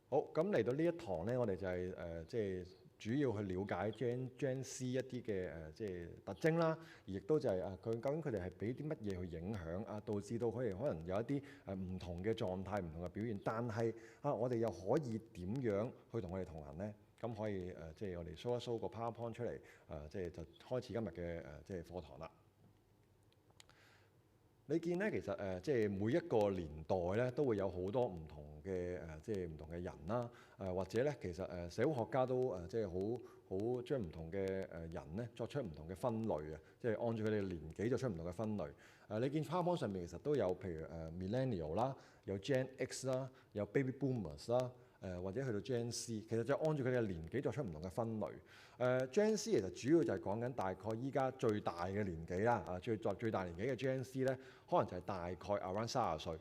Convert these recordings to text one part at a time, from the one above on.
好，咁嚟到呢一堂咧，我哋就係即係主要去了解 Gen Z 一啲嘅即係特徵啦，而亦都就係佢究竟佢哋係俾啲乜嘢去影響啊，導致到佢哋可能有一啲唔同嘅狀態、唔同嘅表現。但係我哋又可以點樣去同佢哋同行咧？咁可以即係我哋 show 一 show 個 PowerPoint 出嚟，即係就開始今日嘅即係課堂啦。你見咧，其實即係每一個年代咧，都會有好多唔同嘅即係唔同嘅人啦。或者咧，其實社會學家都即係好將唔同嘅人咧作出唔同嘅分類啊，即係按照佢哋嘅年紀作出唔同嘅分類。你見 PowerPoint 上面其實都有譬如Millennial 啦，有 Gen X 啦，有 Baby Boomers 啦。或者去到 Gen C，其實就按照佢哋嘅年紀作出唔同嘅分類。Gen C 其實主要就係講緊大概依家最大嘅年紀啦，最大年紀嘅 Gen C 咧，可能就係大概 around 30歲。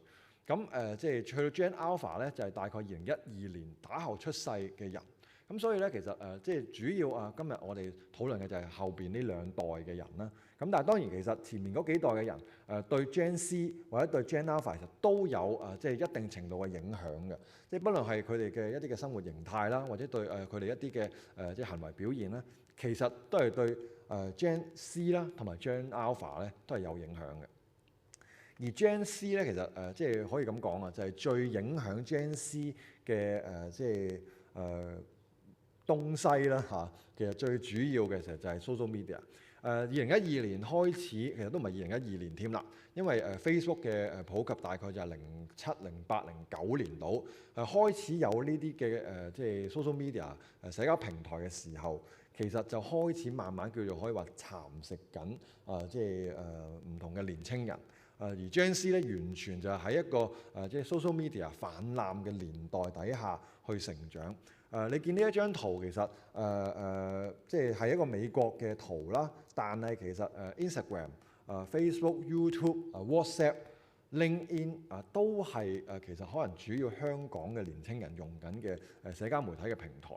咁即係去到 Gen Alpha 咧，就係大概2012年打後出世嘅人。咁所以咧，其實即係主要今日我哋討論嘅就係後邊呢兩代嘅人啦。咁但係當然其實前面嗰幾代嘅人對 Gen C 或者對 Gen Alpha 其實都有即係一定程度嘅影響嘅。即係不論係佢哋嘅一啲嘅生活形態啦，或者對佢哋一啲嘅即係行為表現啦，其實都係對Gen C 啦同埋 Gen Alpha 咧都係有影響嘅。而 Gen C 咧其實即係可以咁講啊，就係最影響 Gen C 嘅即係東西啦嚇，其實最主要嘅其實就係 social media。2012年開始，其實都唔係2012年添啦，因為Facebook 嘅普及大概就係07、08、09年度開始有呢啲嘅即係 social media 社交平台嘅時候，其實就開始慢慢叫做可以話蠶食緊即係唔同嘅年青人。而 Gen Z 咧完全就係喺一個即係 social media 泛濫嘅年代底下去成長。你見呢一張圖其實即係一個美國嘅圖啦，但係其實Instagram、Facebook、YouTube、WhatsApp、LinkedIn 都係其實可能主要香港嘅年青人用緊嘅社交媒體嘅平台。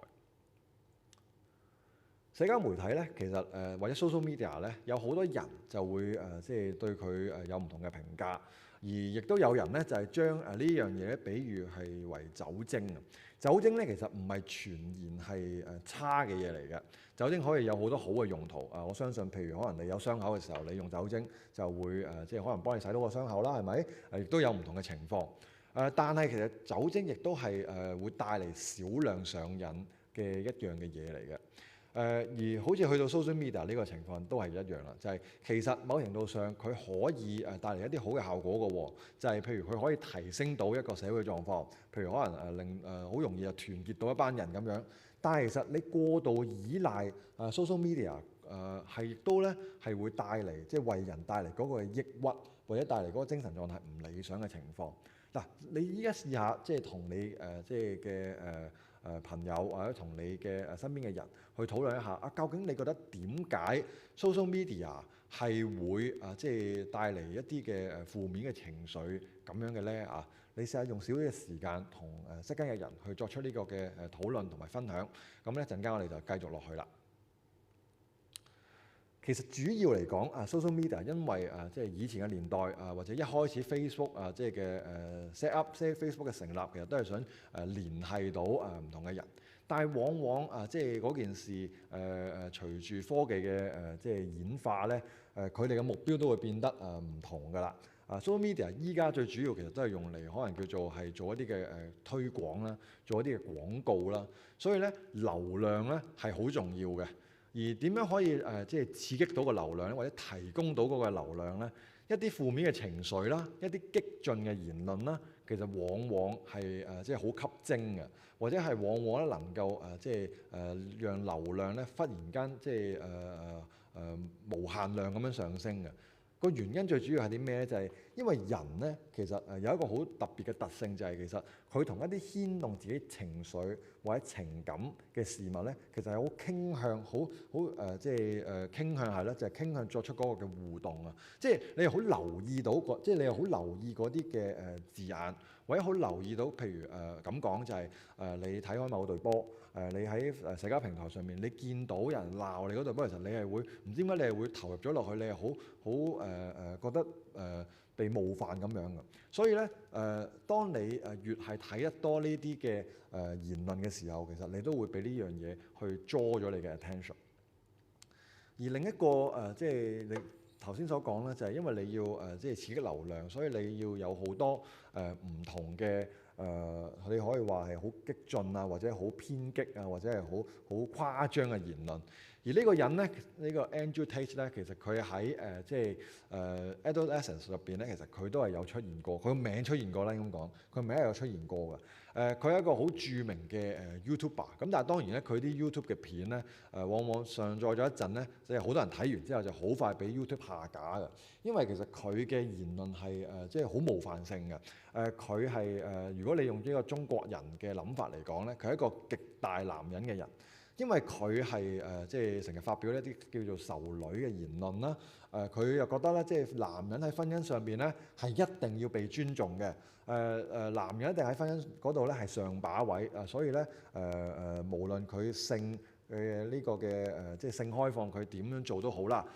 社交媒體咧，其實或者 social media 咧，有好多人就會即係對佢有唔同嘅評價，而亦都有人咧就係將呢樣嘢比喻係為酒精啊。酒精咧其實唔係全然係差嘅嘢嚟嘅，酒精可以有好多好嘅用途我相信譬如可能你有傷口嘅時候，你用酒精就會即係可能幫你洗到個傷口啦，係咪？亦都有唔同嘅情況。但係其實酒精亦都係會帶嚟少量上癮嘅一樣嘅嘢嚟嘅。而好似去到 social media 呢個情況都係一樣啦，就係其實某程度上佢可以帶嚟一啲好嘅效果嘅喎，就係譬如佢可以提升到一個社會狀況，譬如可能令好容易就團結到一班人咁樣。但係其實你過度依賴social media 係都咧係會帶嚟即係為人帶嚟嗰個抑鬱或者帶嚟嗰個精神狀態唔理想嘅情況。嗱，你依家試下即係同你即係嘅朋友或者同你嘅身邊嘅人去討論一下究竟你覺得點解 social media 係會即係帶嚟一啲嘅負面嘅情緒咁樣嘅咧你試下用少啲嘅時間同識間嘅人去作出呢個嘅討論同埋分享，咁咧陣間我哋就繼續落去啦。其實主要嚟講social media 因為即係以前嘅年代或者一開始 Facebook 即係嘅set up，即係 Facebook 嘅成立，其實都係想聯繫到唔同嘅人。但係往往即係嗰件事隨住科技嘅即係演化咧，佢哋嘅目標都會變得唔同㗎啦。social media 依家最主要其實都係用嚟可能叫做係做一啲嘅推廣啦，做一啲嘅廣告啦。所以咧流量咧係好重要嘅。而點樣可以即係刺激到個流量咧，或者提供到嗰個流量咧？一啲負面嘅情緒啦，一啲激進嘅言論啦，其實往往係即係好吸睛嘅，或者係往往咧能夠即係讓流量咧忽然間即係無限量咁樣上升嘅。個原因最主要係啲咩咧？就係因為人咧，其實有一個好特別嘅特性，就係其實佢同一啲牽動自己情緒或者情感嘅事物咧，其實係好傾向，即係傾向係咧，就係傾向作出嗰個嘅互動啊！即係你又好留意到即係你又好留意嗰啲嘅字眼，或者好留意到，譬如咁講就係你睇開某隊波。你喺社交平台上面，你見到人鬧你嗰隊波，其實你係會唔知點解你係會投入咗落去，你係好覺得被冒犯咁樣嘅。所以咧當你越係睇得多呢啲嘅言論嘅時候，其實你都會俾呢樣嘢去draw咗你嘅 attention。而另一個即係你頭先所講咧，就係因為你要即係刺激流量，所以你要有好多唔同嘅你可以話係好激進啊，或者好偏激啊，或者係好誇張嘅言論。而呢個人咧，呢個 Andrew Tate 咧，其實佢喺即係Adolescence 入邊咧，其實佢都係有出現過，佢個名出現過啦，咁講，佢名係有出現過嘅。佢係一個好著名嘅YouTuber，咁但係當然咧，佢啲 YouTube 嘅片咧往往上載咗一陣咧，即係好多人睇完之後就好快俾 YouTube 下架嘅，因為其實佢嘅言論係即係好冒犯性嘅。佢係如果你用呢個中國人嘅諗法嚟講咧，佢係一個極大男人嘅人。因為佢係即係成日發表一啲叫做仇女嘅言論啦，佢又覺得咧，即係男人喺婚姻上邊咧係一定要被尊重嘅，男人一定喺婚姻嗰度咧係上把位，所以咧無論佢性呢個嘅即係性開放，佢點樣做都好啦，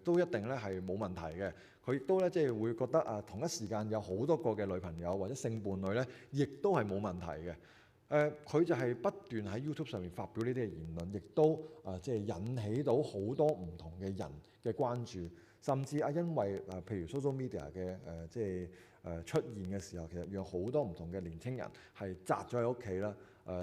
都一定咧係冇問題嘅。佢亦都咧即係會覺得同一時間有好多個嘅女朋友或者性伴侶咧，亦都係冇問題嘅。佢就係不斷喺 YouTube 上面發表呢啲嘅言論，亦都即係引起到好多唔同嘅人嘅關注，甚至因為譬如 social media 嘅即係出現嘅時候，其實讓好多唔同嘅年青人係宅咗喺屋企啦，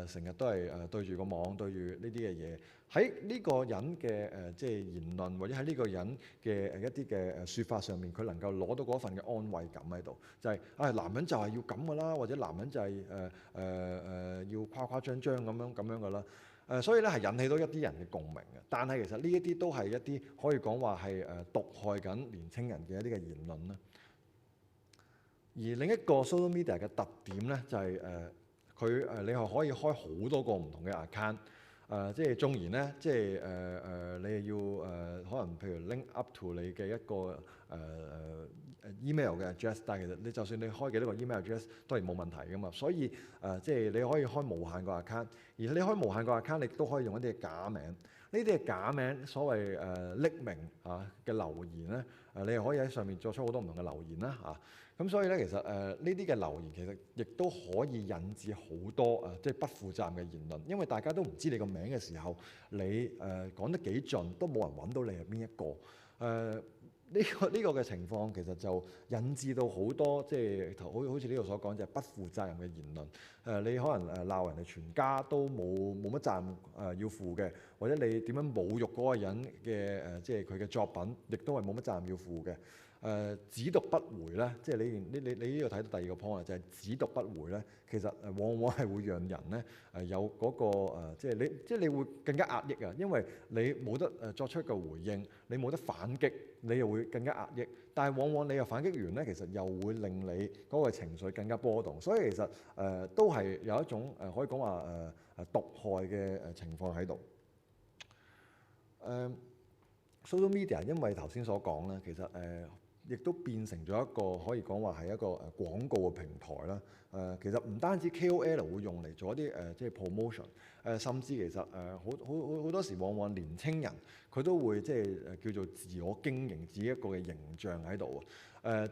成日都係對住個網，對住呢啲嘅嘢。喺呢個人嘅即係言論，或者喺呢個人嘅一啲嘅説法上面，佢能夠攞到嗰份嘅安慰感喺度，就係男人就係要咁噶啦，或者男人就係要誇誇張張咁樣噶啦。所以咧係引起到一啲人嘅共鳴嘅。但係其實呢一啲都係一啲可以講話係毒害緊年青人嘅一啲嘅言論啦。而另一個 social media 嘅特點咧，就係佢你係可以開好多個唔同嘅 account。即係縱然咧，即係你係要可能譬如 link up to 你嘅一個email 嘅 address， 但係其實你就算你開幾多個 email address 都係冇問題噶嘛。所以即係你可以開無限個 account，而你開無限個 account，你都可以用一啲假名。呢啲嘅假名，所謂匿名嘅留言咧，你係可以喺上面作出好多唔同嘅留言啦咁所以咧，其實呢啲嘅留言其實亦都可以引致好多即係不負責任嘅言論，因為大家都唔知你個名嘅時候，你講得幾盡都冇人揾到你係邊一個。呢個嘅情況其實就引致到好多即係好似呢度所講就係不負責任嘅言論。你可能鬧人哋全家都冇乜責任要負嘅，或者你點樣侮辱嗰個人嘅即係佢嘅作品，亦都係冇乜責任要負嘅。只讀不回咧，即係你呢度睇到第二個 point 就係只讀不回咧，其實往往係會讓人咧有嗰個即係你會更加壓抑啊，因為你冇得作出一個回應，你冇得反擊，你又會更加壓抑。但係往往你又反擊完咧，其實又會令你嗰個情緒更加波動，所以其實都係有一種可以講話毒害嘅情況喺度。social media 因為頭先所講咧，其實亦都變成咗一個可以講話係一個廣告嘅平台啦。其實唔單止 KOL 會用嚟做一啲即係 promotion，甚至其實好多時往往年青人佢都會即係叫做自我經營自己一個嘅形象喺度。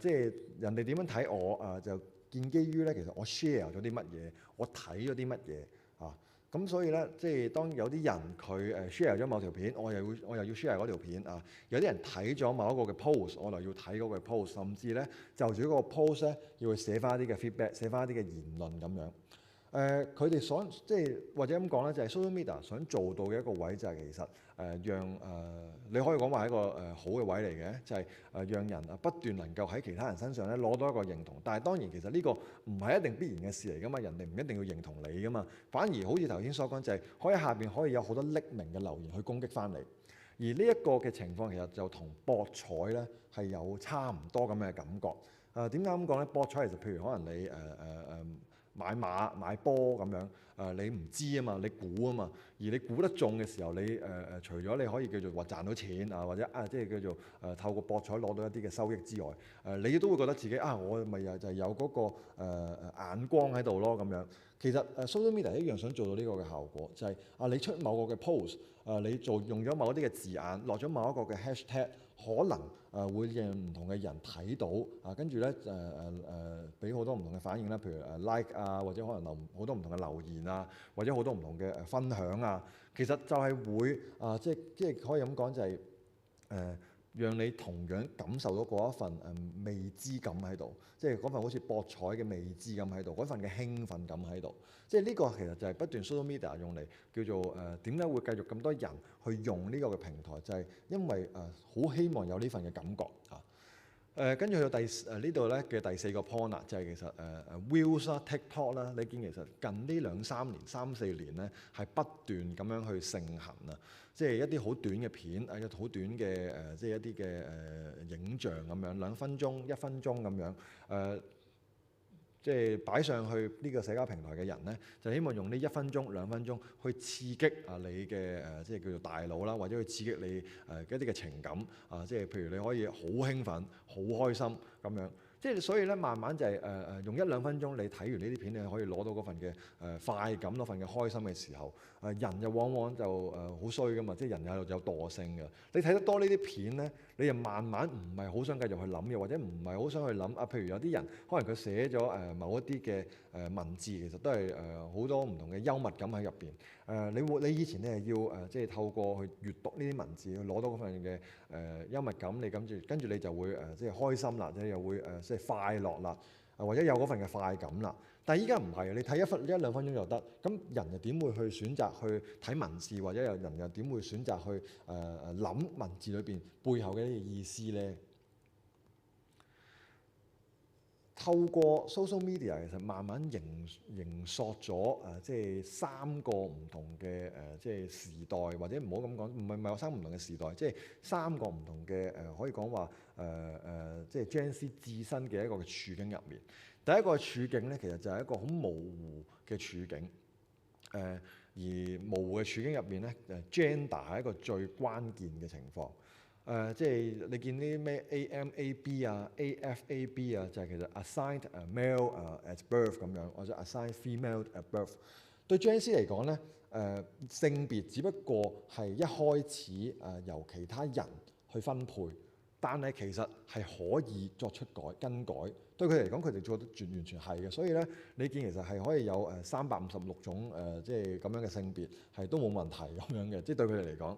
即係人哋點樣睇我就建基於咧，其實我 share 咗啲乜嘢，我睇咗啲乜嘢咁所以咧，即係當有啲人佢share 咗某條片，我又要 share 嗰條片有啲人睇咗某一個嘅 post， 我就要睇嗰個 post， 甚至咧就住嗰個 post 咧要去寫翻一啲嘅 feedback， 寫翻一啲嘅言論咁樣。佢哋即係或者咁講咧，就係 social media 想做到嘅一個位就係其實讓你可以講話係一個好嘅位嚟嘅，就係讓人不斷能夠喺其他人身上咧攞到一個認同。但係當然其實呢個唔係一定必然嘅事嚟噶嘛，人哋唔一定要認同你噶嘛。反而好似頭先所講，就係可以下邊可以有好多匿名嘅留言去攻擊翻你。而呢一個嘅情況其實就同博彩咧係有差唔多咁嘅感覺。點解咁講咧？博彩其實譬如可能你買馬買波咁樣，你唔知啊嘛，你估啊嘛，而你估得中嘅時候，你除咗你可以叫做話賺到錢或者即係叫做透過博彩攞到一啲嘅收益之外，你都會覺得自己我咪就係有嗰個眼光喺度咯咁樣。其實social media 一樣想做到呢個嘅效果，就係你出某個嘅 post，你用咗某一啲嘅字眼，落咗某一個嘅 hashtag，可能會讓唔同嘅人睇到跟住咧俾好多唔同嘅反應啦，譬如like或者可能好多唔同嘅留言或者好多唔同嘅分享其實就係會即係可以咁講就係讓你同樣感受到嗰一份未知感喺度，即係嗰份好似博彩嘅未知感喺度，嗰份嘅興奮感喺度。即係呢個其實就係不斷 social media 用嚟叫做點解會繼續咁多人去用呢個嘅平台，就係因為好希望有呢份嘅感覺跟住去到呢度咧嘅第4個 point 啦，就係其實Reels TikTok 啦，你見其實近呢2-3年、3-4年咧係不斷咁樣去盛行即係一啲好短嘅片好短嘅即係一啲嘅影像咁樣2分鐘、1分鐘咁樣即係擺上去呢個社交平台嘅人咧，就希望用呢1分鐘、2分鐘去刺激你嘅即係叫做大腦啦，或者去刺激你一啲嘅情感即係譬如你可以好興奮、好開心咁樣。即係所以咧，慢慢就係用1-2分鐘，你睇完呢啲片，你可以攞到嗰份嘅快感、嗰份嘅開心嘅時候，人又往往就好衰噶嘛，即係人有惰性嘅。你睇得多呢啲片咧，你就慢慢唔係好想繼續去諗嘅，或者唔係好想去諗譬如有啲人可能佢寫咗某一啲嘅文字，其實都係好多唔同嘅幽默感喺入邊。你以前你係要即係透過去閱讀呢啲文字，去攞到嗰份嘅幽默感，你跟住你就會即係開心啦，你又會即係快樂啦，或者有嗰份嘅快感啦。但係依家唔係，你睇1-2分鐘就得，咁人又點會去選擇去睇文字，或者有人又點會選擇去諗文字裏邊背後嘅一啲意思咧？透過 social media 其實慢慢形塑咗即係3個唔同嘅即係時代，或者唔好咁講，唔係話3個唔同嘅時代，即係3個唔同嘅可以講話即係 Gen Z 自身嘅一個嘅處境入面。第一個處境咧，其實就係一個好模糊嘅處境而模糊嘅處境入面咧，gender 係一個最關鍵嘅情況。即係你見啲咩 AMAB AFAB 就係其實 assigned male at birth 咁樣，或者 assigned female at birth。對 Gen Z 嚟講咧，性別只不過係一開始由其他人去分配，但係其實係可以作出更改。對佢哋嚟講，佢哋做得完全係嘅。所以咧，你見其實係可以有356種即係咁樣嘅性別係都冇問題咁樣嘅。即係對佢哋嚟講。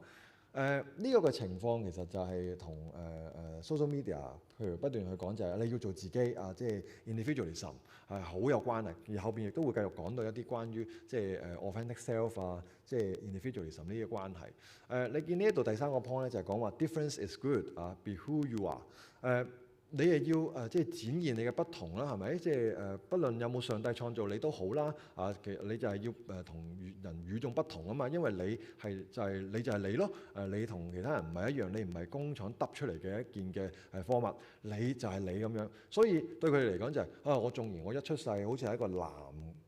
呢個嘅情況其實就係同social media，譬如不斷去講就係你要做自己即係 individualism 係好有關係，而後邊亦都會繼續講到一啲關於即係authentic self即係 individualism 呢啲關係。你見呢一度第3個 point 咧就係講話 difference is good be who you are。你係要即係展現你嘅不同啦，係咪？即係不論有冇上帝創造你都好啦，其實你就係要同人與眾不同啊嘛，因為你就係你咯，你同其他人唔係一樣，你唔係工廠揼出嚟嘅一件嘅貨物，你就係你咁樣。所以對佢哋嚟講就係我縱然我一出世好似係一個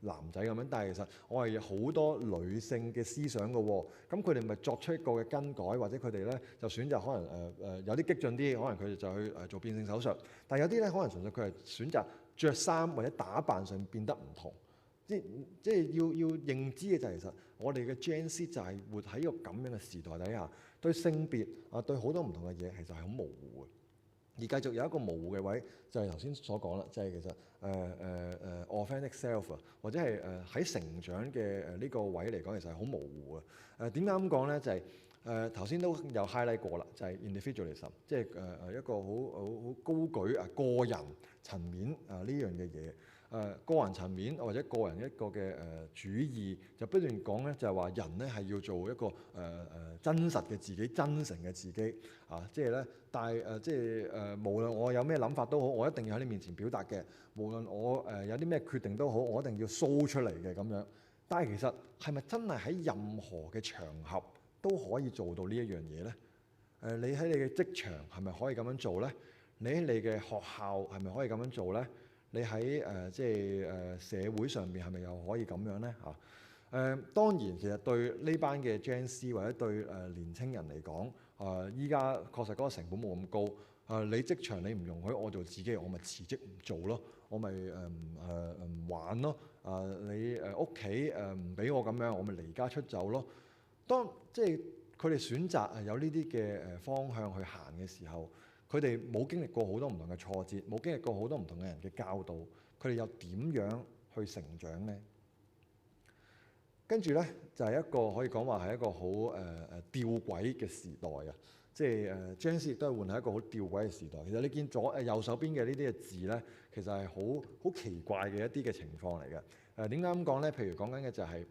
男仔咁樣，但係其實我係好多女性嘅思想嘅喎。咁佢哋咪作出一個嘅更改，或者佢哋咧就選擇可能有啲激進啲，可能佢哋就去做變性手術。但係有啲咧可能純粹佢係選擇着衫或者打扮上變得唔同。即係要認知嘅就係其實我哋嘅 Gen Z 就係活喺一個咁樣嘅時代底下，對性別對好多唔同嘅嘢其實係好模糊嘅。而繼續有一個模糊嘅位，就係頭先所講啦，就係其實authentic self 或者係喺成長嘅呢個位嚟講，其實係好模糊嘅。點解咁講咧？就係頭先都有 highlight 過啦，就係 individualism，即係一個好高舉個人層面呢樣嘅嘢。個人層面或者個人一個嘅主義，就不斷講咧，就係話人咧係要做一個真實嘅自己、真誠嘅自己即係咧，但係即係無論我有咩諗法都好，我一定要喺你面前表達嘅。無論我有啲咩決定都好，我一定要 show 出嚟嘅咁樣。但係其實係咪真係喺任何嘅場合都可以做到呢一樣嘢咧？你喺你嘅職場係咪可以咁樣做咧？你喺你嘅學校係咪可以咁樣做咧？你喺即係社會上面係咪又可以咁樣咧？當然其實對呢班嘅 Gen Z 或者對年青人嚟講，依家確實嗰個成本冇咁高。你職場你唔容許我做自己，我咪辭職唔做咯，我咪唔玩咯。你屋企唔俾我咁樣，我咪離家出走咯。當即係佢哋選擇有呢啲嘅方向去行嘅時候，佢哋冇經歷過好多唔同嘅挫折，冇經歷過好多唔同嘅人嘅教導，佢哋又點樣去成長呢？跟住咧就係一個可以講話係一個好吊詭嘅時代啊！即係Gen Z亦都係換係一個好吊詭嘅時代。其實你見右手邊嘅呢啲嘅字咧，其實係好奇怪嘅一啲嘅情況嚟嘅。點解咁講咧？譬如講緊嘅就係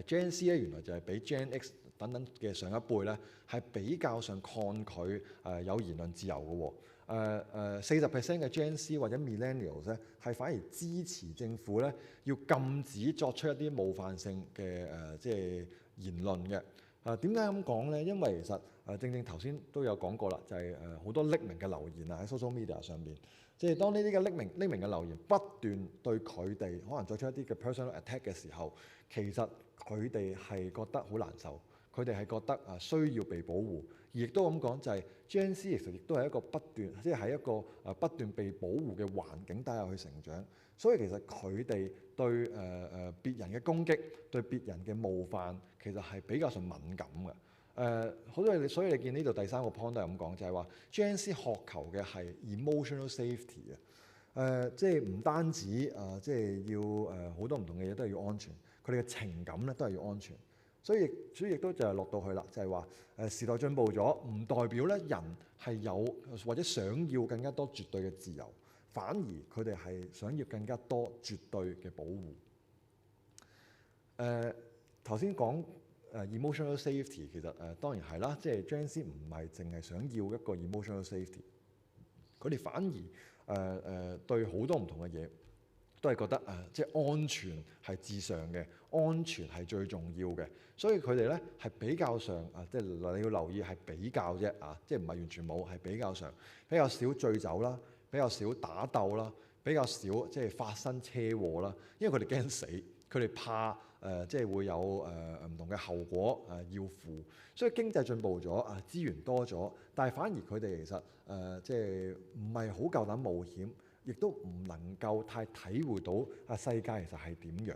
Gen Z 咧，原來就係比 Gen X 等等嘅上一輩咧，係比較上抗拒有言論自由嘅喎。40% 嘅 Gen Z 或者 Millennials 咧，係反而支持政府咧要禁止作出一啲冒犯性嘅即係言論嘅。點解咁講咧？因為其實正正頭先都有講過啦，就係好多匿名嘅留言啊喺 social media 上邊，即係當呢啲嘅匿名嘅留言不斷對佢哋可能作出一啲嘅 personal attack 嘅時候，其實佢哋係覺得好難受，佢哋係覺得需要被保護。而亦都咁講，就係 Gen Z 其實亦都係一個不斷，即係喺一個不斷被保護嘅環境底下去成長，所以其實佢哋對別人嘅攻擊、對別人嘅冒犯，其實係比較上敏感嘅。好多所以你見呢度第三個 point 都係咁講，就係話 Gen Z 渴求嘅係 emotional safety 啊。即係唔單止即係要好多唔同嘅嘢都係要安全，佢哋嘅情感咧都係要安全。所以亦都就係落到去啦，就係話時代進步咗，唔代表咧人係有或者想要更加多絕對嘅自由，反而佢哋係想要更加多絕對嘅保護。頭先講emotional safety 其實當然係啦，即係 Gen Z 唔係淨係想要一個 emotional safety， 佢哋反而對好多唔同嘅嘢都係覺得即係安全係至上嘅，安全係最重要嘅，所以佢哋咧係比較上即係你要留意係比較啫即係唔係完全冇，係比較上比較少醉酒啦，比較少打鬥啦，比較少即係發生車禍啦，因為佢哋驚死，佢哋怕即係會有唔同嘅後果要負，所以經濟進步咗資源多咗，但係反而佢哋其實即係唔係好夠膽冒險。亦都唔能夠太體會到世界其實係點樣，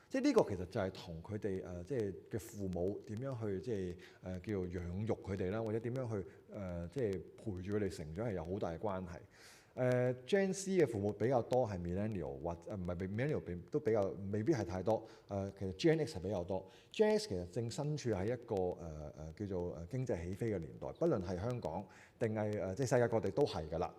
即係呢個其實就係同佢哋即係嘅父母點樣去即係叫做養育佢哋啦，或者點樣去即係陪住佢哋成長係有好大嘅關係。Gen Z 嘅父母比較多係 Millennial 或唔係 Millennial 都比較未必係太多。其實 Gen X 係比較多。Gen X 其實正身處喺一個叫做經濟起飛嘅年代，不論係香港定係即係世界各地都係㗎啦。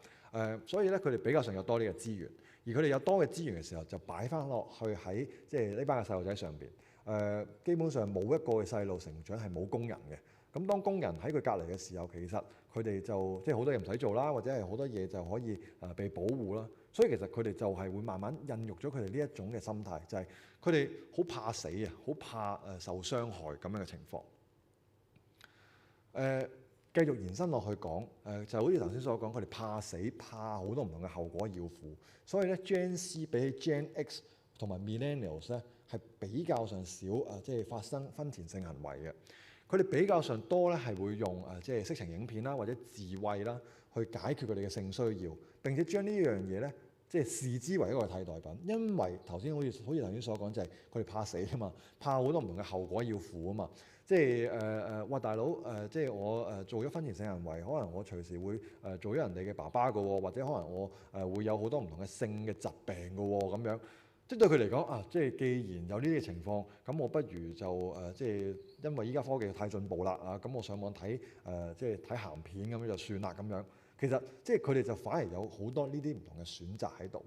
所以咧，佢哋比較上有多啲嘅資源，而佢哋有多嘅資源嘅時候，就擺翻落去喺即係呢班嘅細路仔上邊。基本上冇一個嘅細路成長係冇工人嘅。咁當工人喺佢隔離嘅時候，其實佢哋就即係好多嘢唔使做啦，或者係好多嘢就可以被保護啦。所以其實佢哋就係會慢慢孕育咗佢哋呢一種嘅心態，就係佢哋好怕死啊，好怕受傷害咁樣嘅情況。繼續延伸落去講，就好似頭先所講，佢哋怕死，怕好多唔同嘅後果要負，所以咧 Gen Z 比起 Gen X 同埋 Millennials 咧係比較上少即係發生婚前性行為嘅。佢哋比較上多咧係會用即係色情影片啦，或者自慰啦，去解決佢哋嘅性需要，並且將呢樣嘢咧即係視之為一個替代品，因為頭先好似頭先所講就係佢哋怕死啊嘛，怕好多唔同嘅後果要負啊嘛。即係哇大佬即係我做咗婚前性行為，可能我隨時會做咗人哋嘅爸爸㗎喎，或者可能我會有好多唔同嘅性嘅疾病㗎喎咁樣。即係對佢嚟講即係既然有呢啲情況，咁我不如就即係因為依家科技太進步啦咁我上網睇即係睇鹹片咁樣就算啦咁樣。其實即係佢哋就反而有好多呢啲唔同嘅選擇喺度。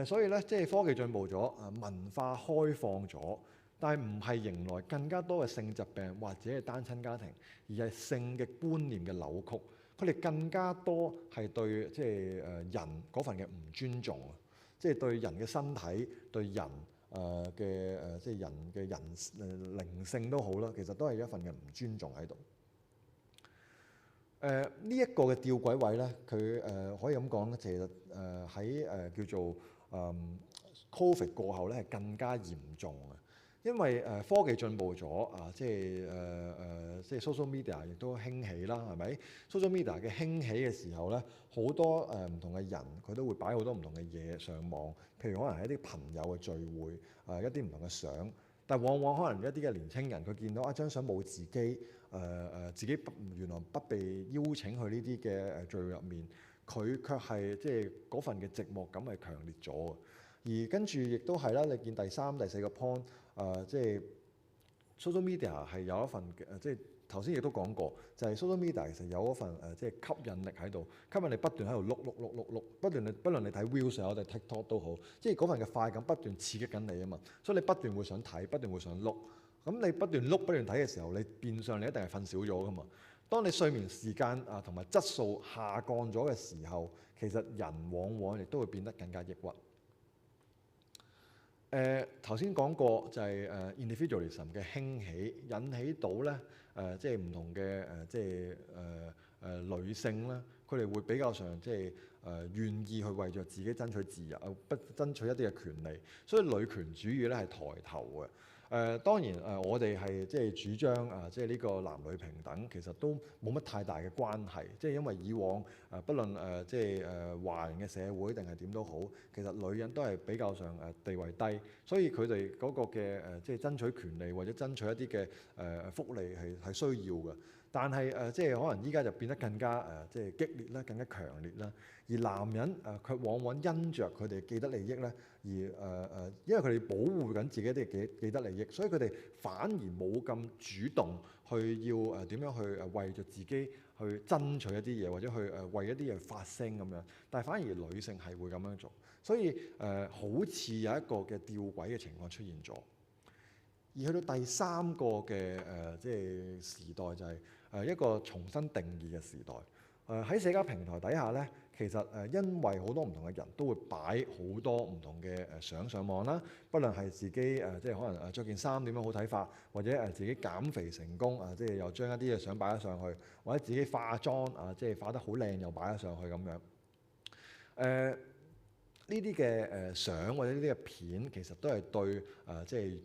所以咧即係科技進步咗文化開放咗。但係唔係迎來更加多嘅性疾病或者係單親家庭，而係性嘅觀念嘅扭曲。佢哋更加多係對即係人嗰份嘅唔尊重啊，即係對人嘅身體、對人嘅即係人嘅靈性都好啦，其實都係一份嘅唔尊重喺度。呢一個嘅吊詭位咧，佢可以咁講咧，其實喺叫做COVID 過後咧係更加嚴重嘅。因為科技進步咗即係 social media 亦都興起啦，係咪 ？social media 嘅興起嘅時候咧，好多唔同嘅人佢都會擺好多唔同嘅嘢上網，譬如可能係一啲朋友嘅聚會一啲唔同嘅相。但係往往可能一啲嘅年青人佢見到張相冇自己，自己原來不被邀請去呢啲嘅聚會入面，佢卻係即係嗰份嘅寂寞感係強烈咗。而跟住亦都係啦，你見第三、第四個 point，即係 social media 係有一份嘅，即係頭先亦都講過，就係 social media 其實有一份即係吸引力喺度，吸引你不斷喺度碌，不論你睇 Reels 或者 TikTok 都好，即係嗰份嘅快感不斷刺激緊你啊嘛，所以你不斷會想睇，不斷會想碌。咁你不斷碌、不斷睇嘅時候，你變相你一定係瞓少咗噶嘛。當你睡眠時間同埋質素下降咗嘅時候，其實人往往亦都會變得更加抑鬱。頭先講過就係individualism 嘅興起，引起到咧即係唔同嘅即係女性啦，佢哋會比較上即係願意去為著自己爭取自由，爭取一啲嘅權利，所以女權主義咧係抬頭嘅。當然我哋係即係主張即係呢個男女平等，其實都冇乜太大嘅關係，即係因為以往不論即係華人嘅社會定係點都好，其實女人都係比較上地位低，所以佢哋嗰個嘅即係爭取權利或者爭取一啲嘅福利係需要嘅。但係即係可能依家就變得更加即係激烈啦，更加強烈啦。而男人卻往往因着佢哋既得利益咧，而因為佢哋保護緊自己啲既得利益，所以佢哋反而冇咁主動去要點樣去為著自己去爭取一啲嘢，或者去為一啲嘢發聲咁樣。但係反而女性係會咁樣做，所以好似有一個嘅吊詭嘅情況出現咗。而去到第三個嘅即係時代就係一個重新定義嘅時代。喺社交平台底下咧，其實因為好多唔同嘅人都會擺好多唔同嘅相上網啦，不論係自己即係可能着件衫點樣好睇法，或者自己減肥成功即係又將一啲嘅相擺咗上去，或者自己化妝即係化得好靚又擺咗上去咁樣。呢啲嘅相或者呢啲嘅片，其實都係對即係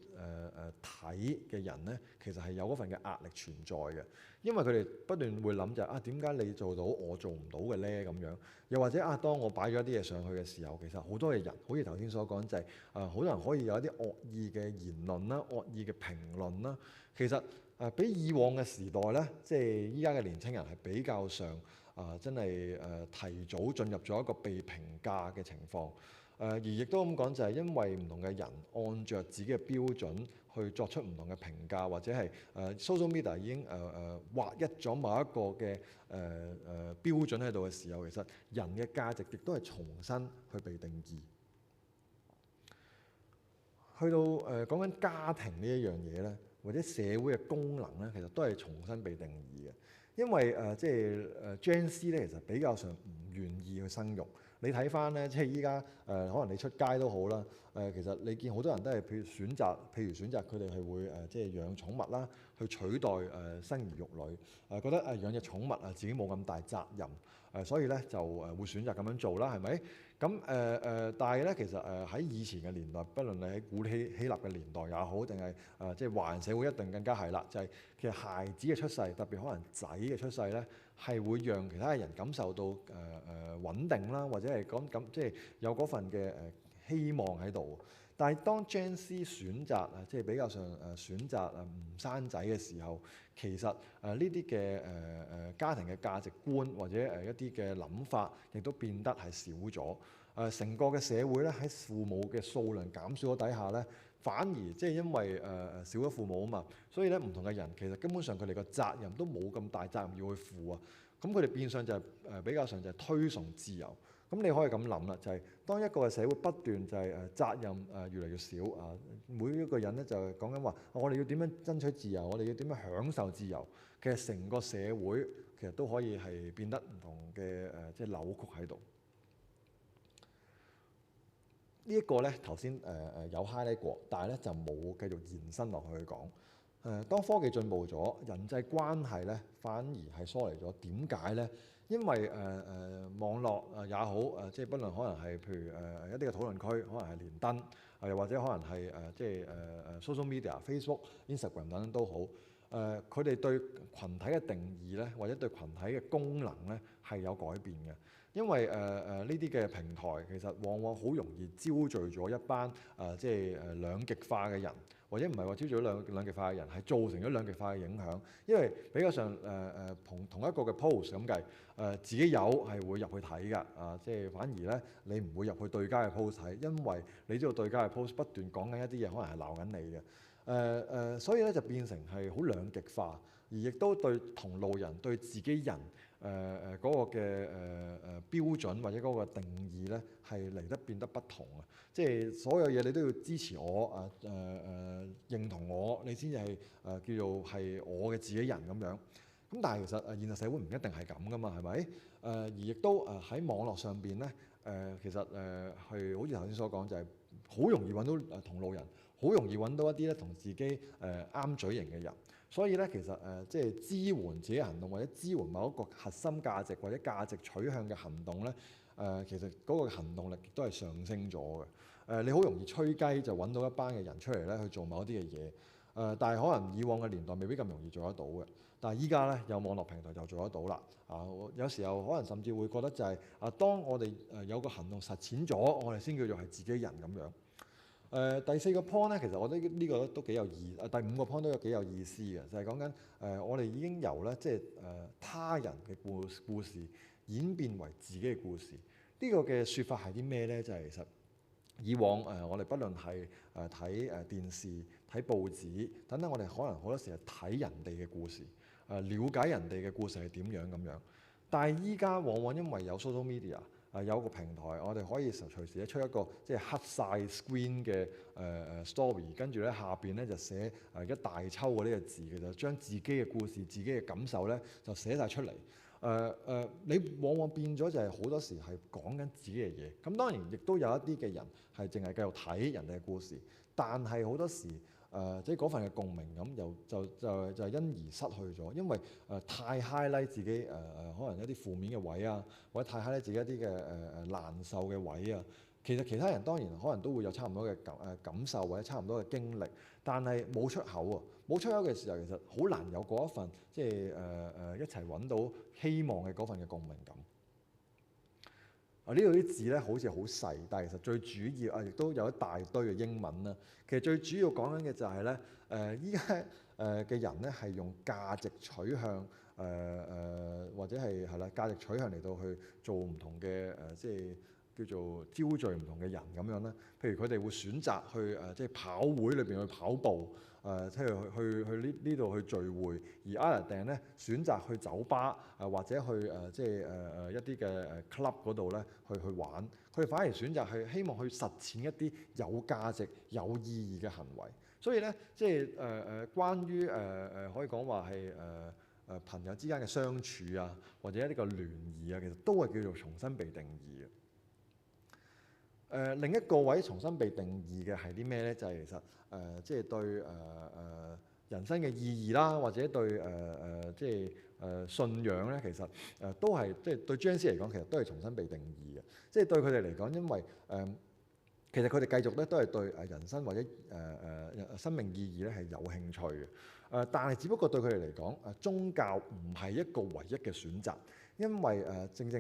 睇嘅人咧，其實係有嗰份嘅壓力存在嘅，因為佢哋不斷會諗就係點解你做到我做唔到嘅咧咁樣，又或者當我擺咗一啲嘢上去嘅時候，其實好多嘅人，好似頭先所講就係好多人可以有一啲惡意嘅言論啦、惡意嘅評論啦，其實比以往嘅時代咧，即係依家嘅年輕人係比較上。真係提早進入咗一個被評價嘅情況，而亦都咁講就係因為唔同嘅人按着自己嘅標準去作出唔同嘅評價，或者係social media 已經劃一咗某一個嘅標準喺度嘅時候，其實人嘅價值亦都係重新去被定義。去到講緊家庭呢一樣嘢咧，或者社會嘅功能咧，其實都係重新被定義嘅。因為即係Gen Z 咧，其實比較上唔願意去生育。你睇翻咧，即係依家可能你出街都好啦，其實你見好多人都係譬如選擇佢哋係會即係養寵物啦，去取代生兒育女。覺得養隻寵物自己冇咁大責任，所以咧就會選擇咁樣做啦，係咪？咁但係咧，其實喺以前嘅年代，不論你喺古希臘嘅年代也好，定係即係華人社會一定更加係啦，就係其實孩子嘅出世，特別可能仔嘅出世咧，係會讓其他人感受到穩定啦，或者係咁即係有嗰份嘅希望喺度。但係當 Gen Z 選擇即係比較上選擇唔生仔嘅時候，其實呢啲嘅家庭嘅價值觀或者一啲嘅諗法，亦都變得係少咗。成個嘅社會咧，喺父母嘅數量減少咗底下咧，反而即係因為少咗父母啊嘛，所以咧唔同嘅人其實根本上佢哋個責任都冇咁大責任要去負啊。咁佢哋變相就係比較上就係推崇自由。咁你可以咁諗啦，就係當一個社會不斷就係責任越嚟越少每一個人咧就係講緊話，我哋要點樣爭取自由，我哋要點樣享受自由。其實成個社會其實都可以係變得唔同嘅即係扭曲喺度。呢一個咧頭先有 highlight 過，但係咧就冇繼續延伸落去講。當科技進步咗，人際關係咧反而係疏離咗。點解咧？因為網絡也好即係不論可能係譬如一啲嘅討論區，可能係連登，又或者可能係即係social media、Facebook、Instagram 等等都好。佢哋對群體嘅定義咧，或者對群體嘅功能咧係有改變嘅。因為呢啲嘅平台其實往往好容易招聚咗一班即係兩極化嘅人，或者唔係話招聚咗兩極化嘅人，係造成咗兩極化嘅影響。因為比較上同一個嘅 post 咁計，自己有係會入去睇㗎，即係反而咧你唔會入去對家嘅 post 睇，因為你知道對家嘅 post 不斷講緊一啲嘢，可能係鬧緊你嘅。所以咧就變成係好兩極化，而亦都對同路人對自己人嗰個嘅標準或者嗰個定義咧係嚟得變得不同啊！即係所有嘢你都要支持我認同我，你先至係叫做係我嘅自己人咁樣。咁但係其實現實社會唔一定係咁噶嘛，係咪？而亦都喺網絡上邊咧其實係好似頭先所講，就係好容易揾到同路人，好容易揾到一啲咧同自己啱嘴型嘅人。所以咧，其實即係支援自己行動或者支援某一個核心價值或者價值取向嘅行動咧，其實嗰個行動力亦都係上升咗嘅。你好容易吹雞就揾到一班嘅人出嚟咧去做某一啲嘅嘢，但係可能以往嘅年代未必咁容易做得到嘅。但係依家咧有網絡平台就做得到啦。有時候可能甚至會覺得就係當我哋有個行動實踐咗，我哋先叫做係自己人咁樣。第四個 point 咧，其實我覺得呢個都幾有意思。第五個 point 都有幾有意思嘅，就係講緊我哋已經由咧即係他人嘅故事演變為自己嘅故事。呢個嘅説法係啲咩咧？就係其實以往我哋不論係睇電視、睇報紙等等，我哋可能好多時係睇人哋嘅故事，了解人哋嘅故事係點樣咁樣。但係依家往往因為有 social media。有個平台，我哋可以隨時咧出一個即係黑晒 screen 嘅story，跟住咧下邊咧就寫一大抽嗰啲嘅字嘅，就將自己嘅故事、自己嘅感受咧就寫晒出嚟。你往往變咗就係好多時係講緊自己嘅嘢。咁當然亦都有一啲嘅人係淨係繼續睇人哋嘅故事，但係好多時即係嗰份嘅共鳴咁，就因而失去咗，因為太 highlight 自己可能一啲負面嘅位啊，或者太 highlight 自己一啲嘅難受嘅位啊。其實其他人當然可能都會有差唔多嘅感受或者差唔多嘅經歷，但係冇出口啊，冇出口嘅時候，其實好難有嗰一份即係一齊揾到希望嘅嗰份嘅共鳴感。呢度啲字咧好似好細，但係其實最主要亦都有一大堆嘅英文啦。其實最主要講緊嘅就係咧依家嘅人咧係用價值取向或者係啦價值取向嚟到去做唔同嘅即係叫做招聚唔同嘅人咁樣啦。譬如佢哋會選擇去即係跑會裏邊去跑步，即係去呢度去聚會，而 other 咧選擇去酒吧或者去即係一啲嘅club 嗰度咧去玩。佢哋反而選擇去希望去實踐一啲有價值、有意義嘅行為。所以咧，即係關於可以講話係朋友之間嘅相處啊，或者一啲個聯誼啊，其實都係叫做重新被定義嘅。另一個位重新被定義嘅係啲咩咧？就係其實即係對人生嘅意義啦，或者對即係信仰咧，其實都係即係對 Gen Z 嚟講，其實都係重新被定義嘅。即係對佢哋嚟講，因為其實佢哋繼續咧都係對人生或者生命意義咧係有興趣嘅。但係只不過對佢哋嚟講，宗教唔係一個唯一嘅選擇。因為正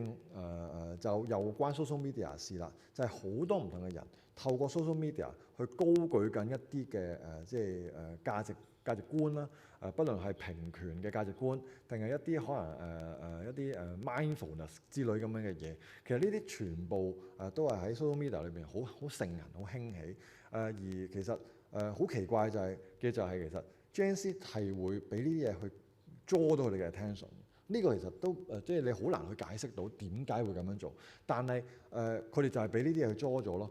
就又關 social media 事啦，就係好多唔同嘅人透過 social media 去高舉緊一啲嘅即係價值觀啦，不論係平權嘅價值觀，定係一啲可能一啲mindfulness 之類咁樣嘅嘢。其實呢啲全部都係喺 social media 裏邊好盛行、好興起。而其實好奇怪就係其實 Gen Z 係會俾呢啲嘢去捉到佢哋嘅 attention。呢個其實都即係你好難去解釋到點解會咁樣做，但係佢哋就係俾呢啲嘢去捉咗咯。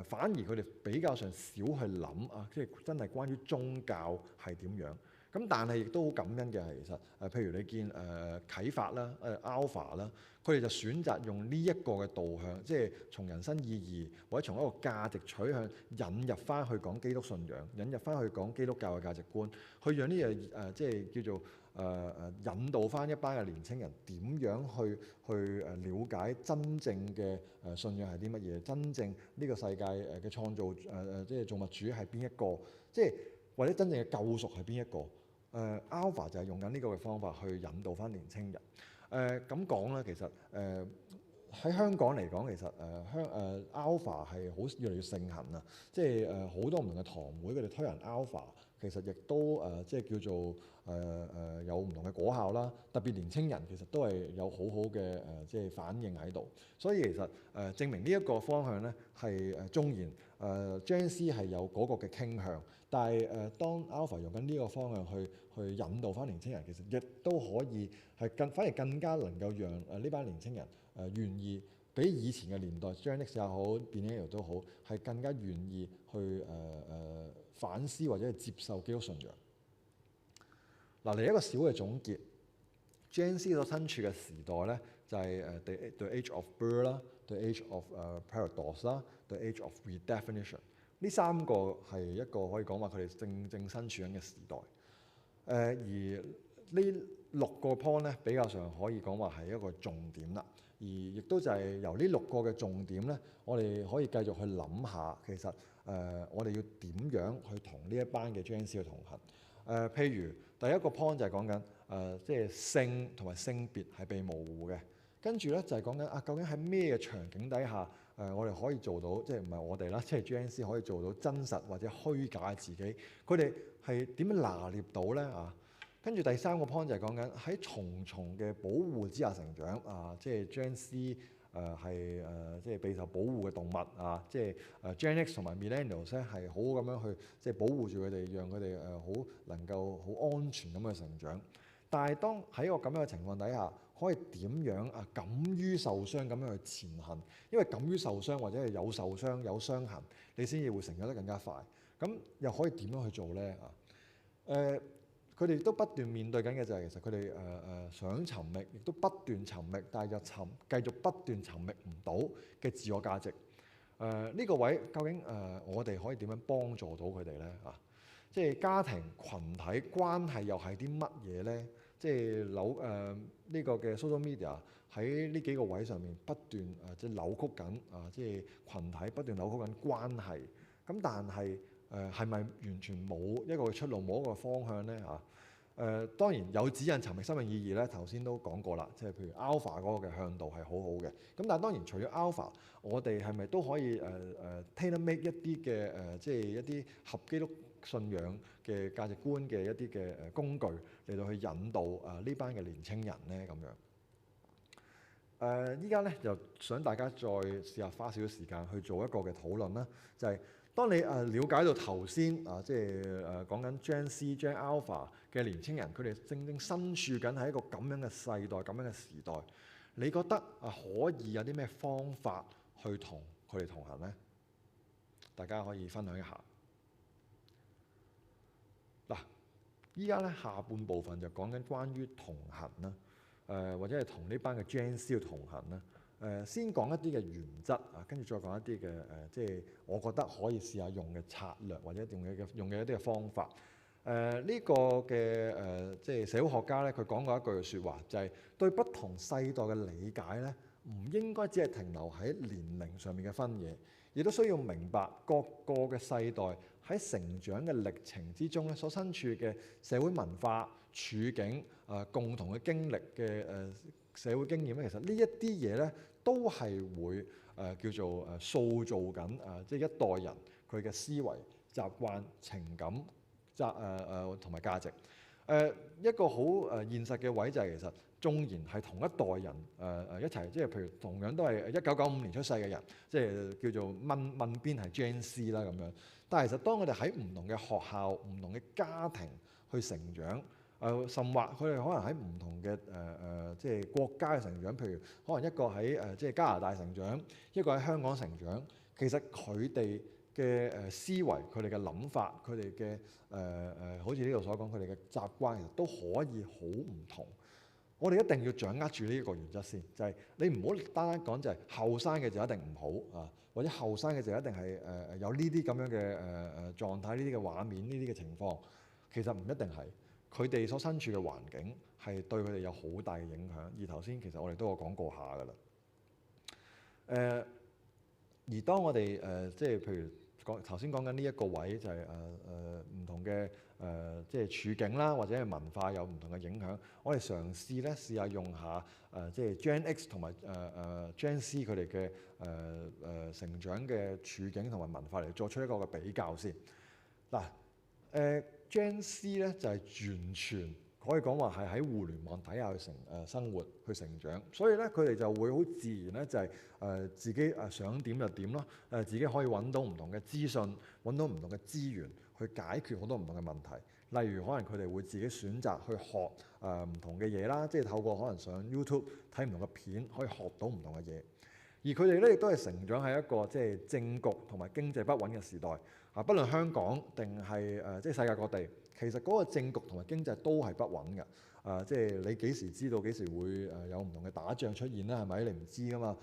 反而佢哋比較上少去諗即係真係關於宗教係點樣。咁但係亦都好感恩嘅係其實譬如你見啟發啦、Alpha 啦，佢哋就選擇用呢一個嘅導向，即係從人生意義或者從一個價值取向引入翻去講基督信仰，引入翻去講基督教嘅價值觀，去讓呢樣即係叫做引導翻一班嘅年青人點樣去了解真正嘅信仰係啲乜嘢，真正呢個世界嘅創造即係造物主係邊一個，即係或者真正嘅救贖係邊一個。Alpha 就係用緊呢個嘅方法去引導翻年青人。咁講咧，其實喺香港嚟講，其實Alpha 係越嚟越盛行啊！即係好多唔同嘅堂會，佢哋推行 Alpha，其實亦都即係叫做有唔同嘅果效啦。特別年青人其實都係有好好嘅即係反應喺度。所以其實證明呢一個方向咧係縱然Gen Z 係有嗰個嘅傾向，但係當 Alpha 用緊呢個方向去引導翻年青人，其實亦都可以係反而更加能夠讓呢班年青人願意比以前嘅年代 Gen X 也好 Millennial 都好，係更加願意去反思或者係接受基督信仰。嚟一個小嘅總結 ，Gen Z 所身處嘅時代咧，就係the age of blur 啦，the age of paradox 啦，the age of redefinition。呢三個係一個可以講話佢哋正身處緊嘅時代。而呢6個 point 咧比較上可以講話係一個重點啦。而亦都就係由呢6個嘅重點咧，我哋可以繼續去諗下，其實我哋要點樣去同呢一班嘅 Gen Z 去同行。譬如第一個 point 就係講緊即係性同埋性別係被模糊嘅。跟住咧就係講緊究竟喺咩嘅場景底下我哋可以做到，即係唔係我哋啦，即係 Gen Z 可以做到真實或者虛假嘅自己。佢哋係點樣拿捏到咧跟住第三個 point 就係講緊喺重重嘅保護之下成長即係 Gen Z 係即係備受保護嘅動物即係Gen X 同埋 Millennials 咧係好好咁樣去即係保護住佢哋，讓佢哋好能夠好安全咁去成長。但係當喺個咁樣嘅情況底下，可以點樣敢於受傷咁樣去前行？因為敢於受傷或者係有受傷有傷痕，你先至會成長得更加快。咁又可以點樣去做咧佢哋都不斷面對緊嘅就係其實佢哋想尋覓，亦都不斷尋覓，但係又繼續不斷尋覓唔到嘅自我價值。呢個位究竟我哋可以點樣幫助到佢哋咧即係家庭群體關係又係啲乜嘢咧？即係呢個嘅 social media 喺呢幾個位上面不斷即係扭曲緊即係群體不斷扭曲緊關係。咁但係係咪完全冇一個出路，冇一個方向咧當然有指引尋覓生命意義咧，頭先都講過啦，即係譬如 Alpha 嗰個嘅向導係好好嘅。咁但係當然除咗 Alpha，我哋係咪都可以tailor make 一啲嘅即係一啲合基督信仰嘅價值觀嘅一啲嘅工具嚟到去引導呢班嘅年青人咧咁樣。依家咧就想大家再試下花少少時間去做一個嘅討論啦，就係當你了解到頭先即係講緊 Gen Z、Gen Alpha 嘅年青人，佢哋正身處緊喺一個咁樣嘅世代、咁樣嘅時代，你覺得可以有啲咩方法去同佢哋同行咧？大家可以分享一下。依家咧下半部分就講緊關於同行啦，或者係同呢班嘅 Gen Z 同行啦。先講一啲嘅原則跟住再講一啲嘅即係我覺得可以試下用嘅策略，或者用嘅一啲嘅方法。呢個嘅即係社會學家咧，佢講過一句説話，就係對不同世代嘅理解咧，唔應該只係停留喺年齡上面嘅分野，亦都需要明白各個嘅世代喺成長嘅歷程之中咧，所身處嘅社會文化處境共同嘅經歷嘅社會經驗咧，其實呢一啲嘢咧都係會叫做塑造緊即係一代人佢嘅思維、習慣、情感同埋價值。一個好現實嘅位就係其實縱然係同一代人一齊，即係譬如同樣都係1995年出世嘅人，即係叫做問邊係 Gen Z 啦咁樣。但係其實當我哋喺唔同嘅學校、唔同嘅家庭去成長，甚或佢哋可能喺唔同嘅即係國家嘅成長，譬如可能一個喺即係加拿大成長，一個喺香港成長，其實佢哋嘅思維、佢哋嘅諗法、佢哋嘅好似呢度所講，佢哋嘅習慣其實都可以好唔同。我哋一定要掌握住呢一個原則先，就係你唔好單單講就係後生嘅就一定唔好或者後生嘅就一定係有呢啲咁樣嘅狀態、呢啲嘅畫面、呢啲嘅情況，其實唔一定係。佢哋所身處嘅環境係對佢哋有好大嘅影響，而頭先其實我哋都有講過下㗎啦。而當我哋即係譬如頭先講緊呢一個位就係唔同嘅即係處境啦，或者係文化有唔同嘅影響。我哋嘗試咧試下用下即係 Gen X 同埋Gen C 佢哋嘅成長嘅處境同埋文化嚟作出一個嘅比較先。嗱Gen C 咧就係完全可以講話係喺互聯網底下去生活去成長，所以咧佢哋就會好自然咧就係自己想點就點咯，自己可以揾到唔同嘅資訊，揾到唔同嘅資源去解決好多唔同嘅問題。例如可能佢哋會自己選擇去學唔同嘅嘢啦，即係透過可能上 YouTube 睇唔同嘅片，可以學到唔同嘅嘢。而佢哋咧亦都係成長喺一個即係政局同埋經濟不穩嘅時代。不論香港定係即係世界各地，其實嗰個政局同埋經濟都係不穩嘅。即係你幾時知道幾時會有唔同嘅打仗出現咧？係咪？你唔知噶嘛。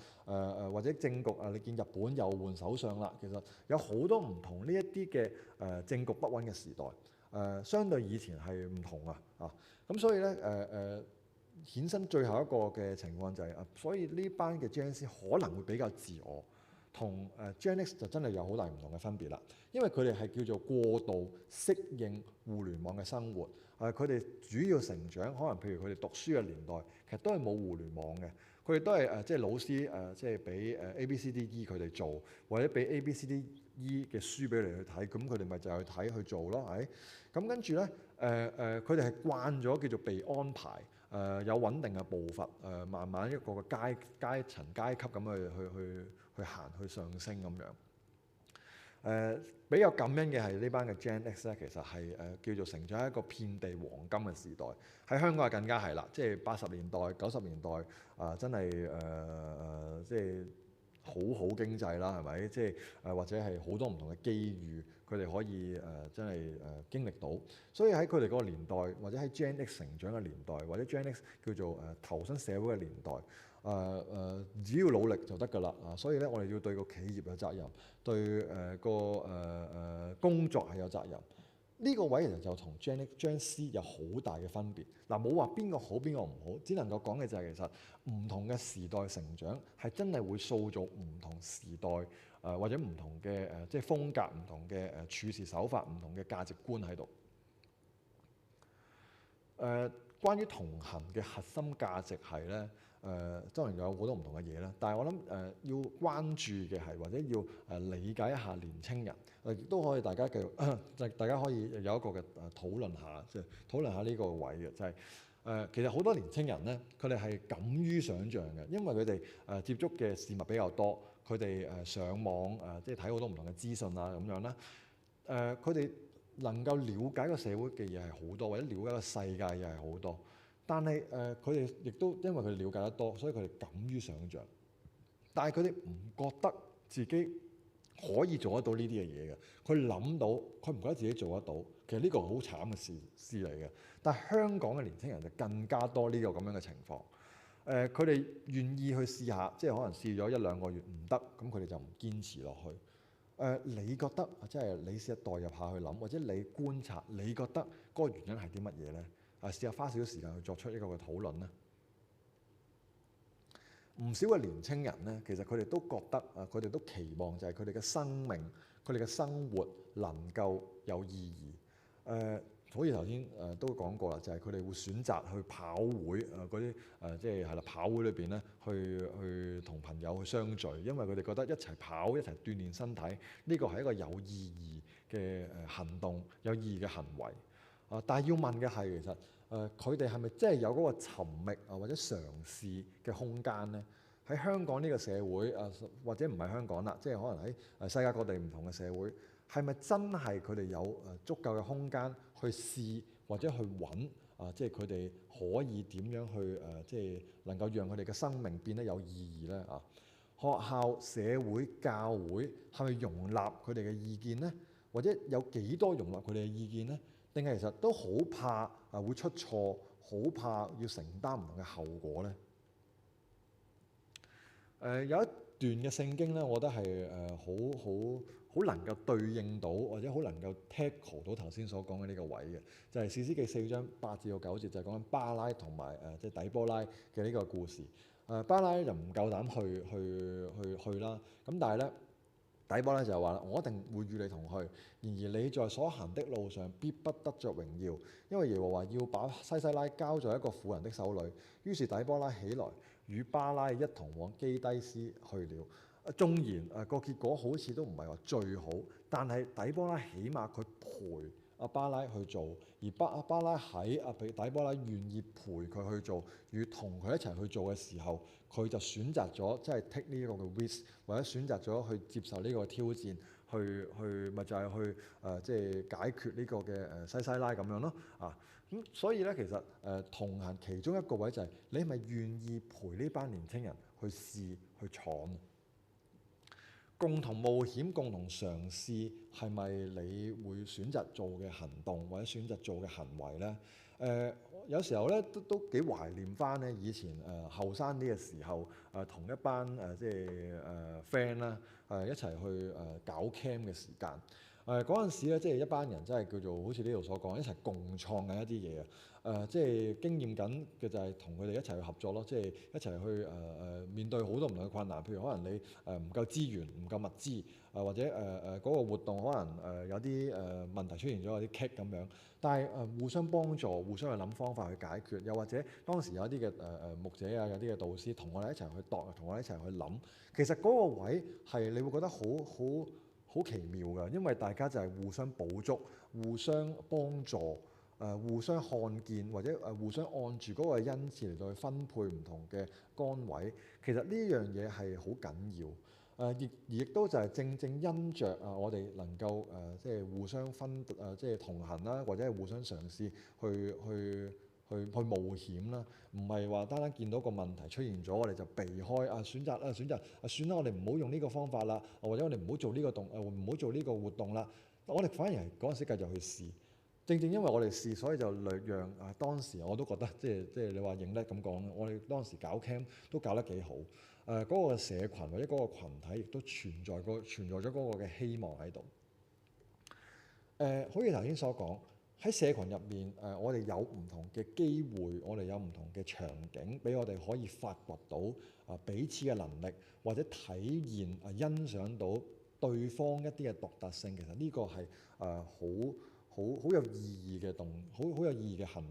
或者政局你見日本又換首相啦。其實有好多唔同呢一啲嘅政局不穩嘅時代。相對以前係唔同啊。咁所以咧衍生最後一個嘅情況就係所以呢班嘅 Gen Z 可能會比較自我。同Gen X 就真係有好大唔同嘅分別啦，因為佢哋係叫做過度適應互聯網嘅生活。佢哋主要成長可能譬如佢哋讀書嘅年代，其實都係冇互聯網嘅。佢哋都係即係老師即係俾ABCDE 佢哋做，或者俾 ABCDE 嘅書俾你去睇，咁佢哋咪就係去睇去做咯，係。咁跟住咧佢哋係慣咗叫做被安排。有穩定嘅步伐，慢慢一個個階層階級咁去行去上升咁樣。比較感恩嘅係呢班嘅 Gen X 咧，其實係叫做成長喺一個遍地黃金嘅時代。喺香港係更加係啦，即係80年代、90年代真係即係好經濟啦，係咪？即係或者係好多唔同嘅機遇，佢哋可以真係經歷到。所以喺佢哋嗰個年代，或者喺 Gen X 成長嘅年代，或者 Gen X 叫做投身社會嘅年代，只要努力就得㗎啦。所以咧，我哋要對個企業有責任，對個工作係有責任。呢個位其實就同 Gen C 有好大嘅分別。冇話邊個好邊個唔好，只能夠講嘅就係其實唔同嘅時代成長係真係會塑造唔同時代或者唔同嘅即係風格、唔同嘅處事手法、唔同嘅價值觀喺度。關於同行嘅核心價值係咧，當然有好多唔同嘅嘢啦。但係我諗要關注嘅係，或者要理解一下年青人，亦都可以大家繼續大家可以有一個嘅討論下，即係討論下呢個位嘅，就係其實好多年青人咧，佢哋係敢於想像嘅，因為佢哋接觸嘅事物比較多，佢哋上網即係睇好多唔同嘅資訊啊咁樣啦。佢哋能夠了解個社會嘅嘢係好多，或者了解個世界嘅嘢係好多，但係佢哋亦都因為佢哋了解得多，所以佢哋敢於想像。但係佢哋唔覺得自己可以做得到呢啲嘅嘢嘅，佢諗到，佢唔覺得自己做得到。其實呢個好慘嘅事嚟嘅。但係香港嘅年輕人就更加多呢個咁樣嘅情況。佢哋願意去試下，即係可能試咗1-2個月唔得，咁佢哋就唔堅持落去。你覺得即係你試下代入下去諗，或者你觀察，你覺得嗰個原因係啲乜嘢咧？試下花少少時間去作出一個嘅討論咧。唔少嘅年青人咧，其實佢哋都覺得佢哋都期望就係佢哋嘅生命、佢哋嘅生活能夠有意義。好似頭先都講過啦，就係佢哋會選擇去跑會嗰啲即係係啦，跑會裏邊咧去同朋友去相聚，因為佢哋覺得一齊跑、一齊鍛鍊身體，呢個係一個有意義嘅行動、有意義嘅行為。但係要問嘅係其實佢哋係咪真係有嗰個尋覓或者嘗試嘅空間咧？喺香港呢個社會或者唔係香港啦，即係可能喺世界各地唔同嘅社會，係咪真係佢哋有足夠嘅空間去試或者去揾即係佢哋可以點樣去即係能夠讓佢哋嘅生命變得有意義咧？學校、社會、教會係咪容納佢哋嘅意見咧？或者有幾多容納佢哋嘅意見咧？定係其實都好怕會出錯，好怕要承擔唔同嘅後果咧？有一段嘅聖經咧，我覺得係好能夠對應到，或者好能夠 tackle 到頭先所講嘅呢個位嘅，就係《士師記》4章8至9節，就係講緊巴拉同埋即係底波拉嘅呢個故事。巴拉就唔夠膽去啦，咁但係咧底波拉就係話我一定會與你同去，然而你在所行的路上必不得着榮耀，因為耶和華要把西西拉交在一個婦人的手裏。於是底波拉起來，與巴拉一同往基低斯去了。縱然個結果好似都唔係話最好，但係底波拉起碼佢陪阿巴拉去做，而巴拉喺底波拉願意陪佢去做，與同佢一齊去做嘅時候，佢就選擇咗即係 take 呢個嘅 risk，或者選擇咗去接受呢個挑戰，去咪就係去即係解決呢個嘅西西拉咁樣咯啊。咁所以咧，其實同行其中一個位就係你係咪願意陪呢班年青人去試去闖？共同冒險、共同嘗試係咪你會選擇做嘅行動或者選擇做嘅行為咧？有時候咧都幾懷念翻咧以前後生啲嘅時候，同一班即係friend 啦一齊去搞 camp 嘅時間。嗰陣時咧，即係一班人真係叫做好似呢度所講，一齊共創緊一啲嘢啊！即係經驗緊嘅就係同佢哋一齊去合作咯，即係一齊去面對好多唔同嘅困難，譬如可能你唔夠資源、唔夠物資，或者嗰個活動可能有啲問題出現咗，有啲棘咁樣，但係互相幫助、互相去諗方法去解決，又或者當時有啲嘅牧者啊、有啲嘅導師同我哋一齊去度，同我哋一齊去諗，其實嗰個位係你會覺得好奇妙㗎，因為大家就係互相補足、互相幫助、互相看見或者互相按住嗰個恩賜嚟到去分配唔同嘅崗位。其實呢樣嘢係好緊要，亦都就係正因着我哋能夠即係互相即係同行啦，或者係互相嘗試去冒險啦，唔係話單單見到個問題出現咗，我哋就避開選擇算啦，我哋唔好用呢個方法啦，或者我哋唔好做呢個唔好做呢個活動啦。我哋反而係嗰陣時繼續去試，正因為我哋試，所以就讓當時我都覺得即係你話認叻咁講，我哋當時搞 camp 都搞得幾好。嗰個社群或者嗰個羣體亦都存在咗嗰個嘅希望喺度。好似頭先所講。喺社群入面，我哋有唔同嘅機會，我哋有唔同嘅場景，俾我哋可以發掘到彼此嘅能力，或者體驗欣賞到對方一啲嘅獨特性。其實呢個係好有意義嘅好有意義嘅行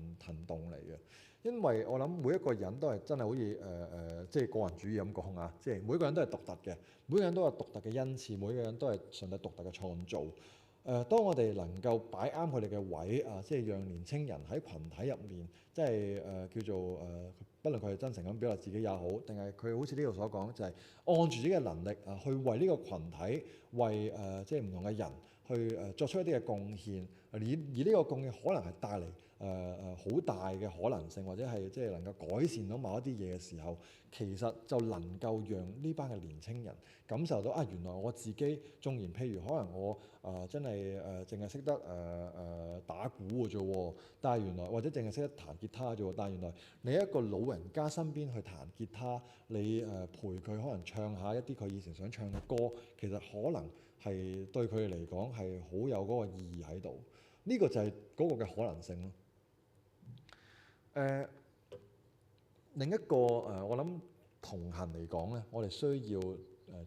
動嚟嘅。因為我諗每一個人都係真係好似即係個人主義咁講啊，即係每個人都係獨特嘅，每個人都有獨特嘅恩賜，每個人都係上帝獨特嘅創造。當我哋能夠擺啱佢哋嘅位即係讓年青人喺群體入面，即係叫做不論佢係真誠咁表達自己也好，定係佢好似呢度所講，就係按住自己嘅能力去為呢個群體，為即係唔同嘅人去作出一啲嘅貢獻，而呢個貢獻可能係帶嚟好大嘅可能性，或者係即係能夠改善到某一啲嘢嘅時候，其實就能夠讓呢班嘅年青人感受到原來我自己縱然譬如可能我真係淨係識得打鼓嘅啫喎，但係原來或者淨係識得彈吉他啫喎，但係原來你喺一個老人家身邊去彈吉他，你陪佢可能唱下一啲佢以前想唱嘅歌，其實可能係對佢哋嚟講係好有嗰個意義喺度。呢個就係嗰個嘅可能性咯。另一個我諗同行嚟講咧，我哋需要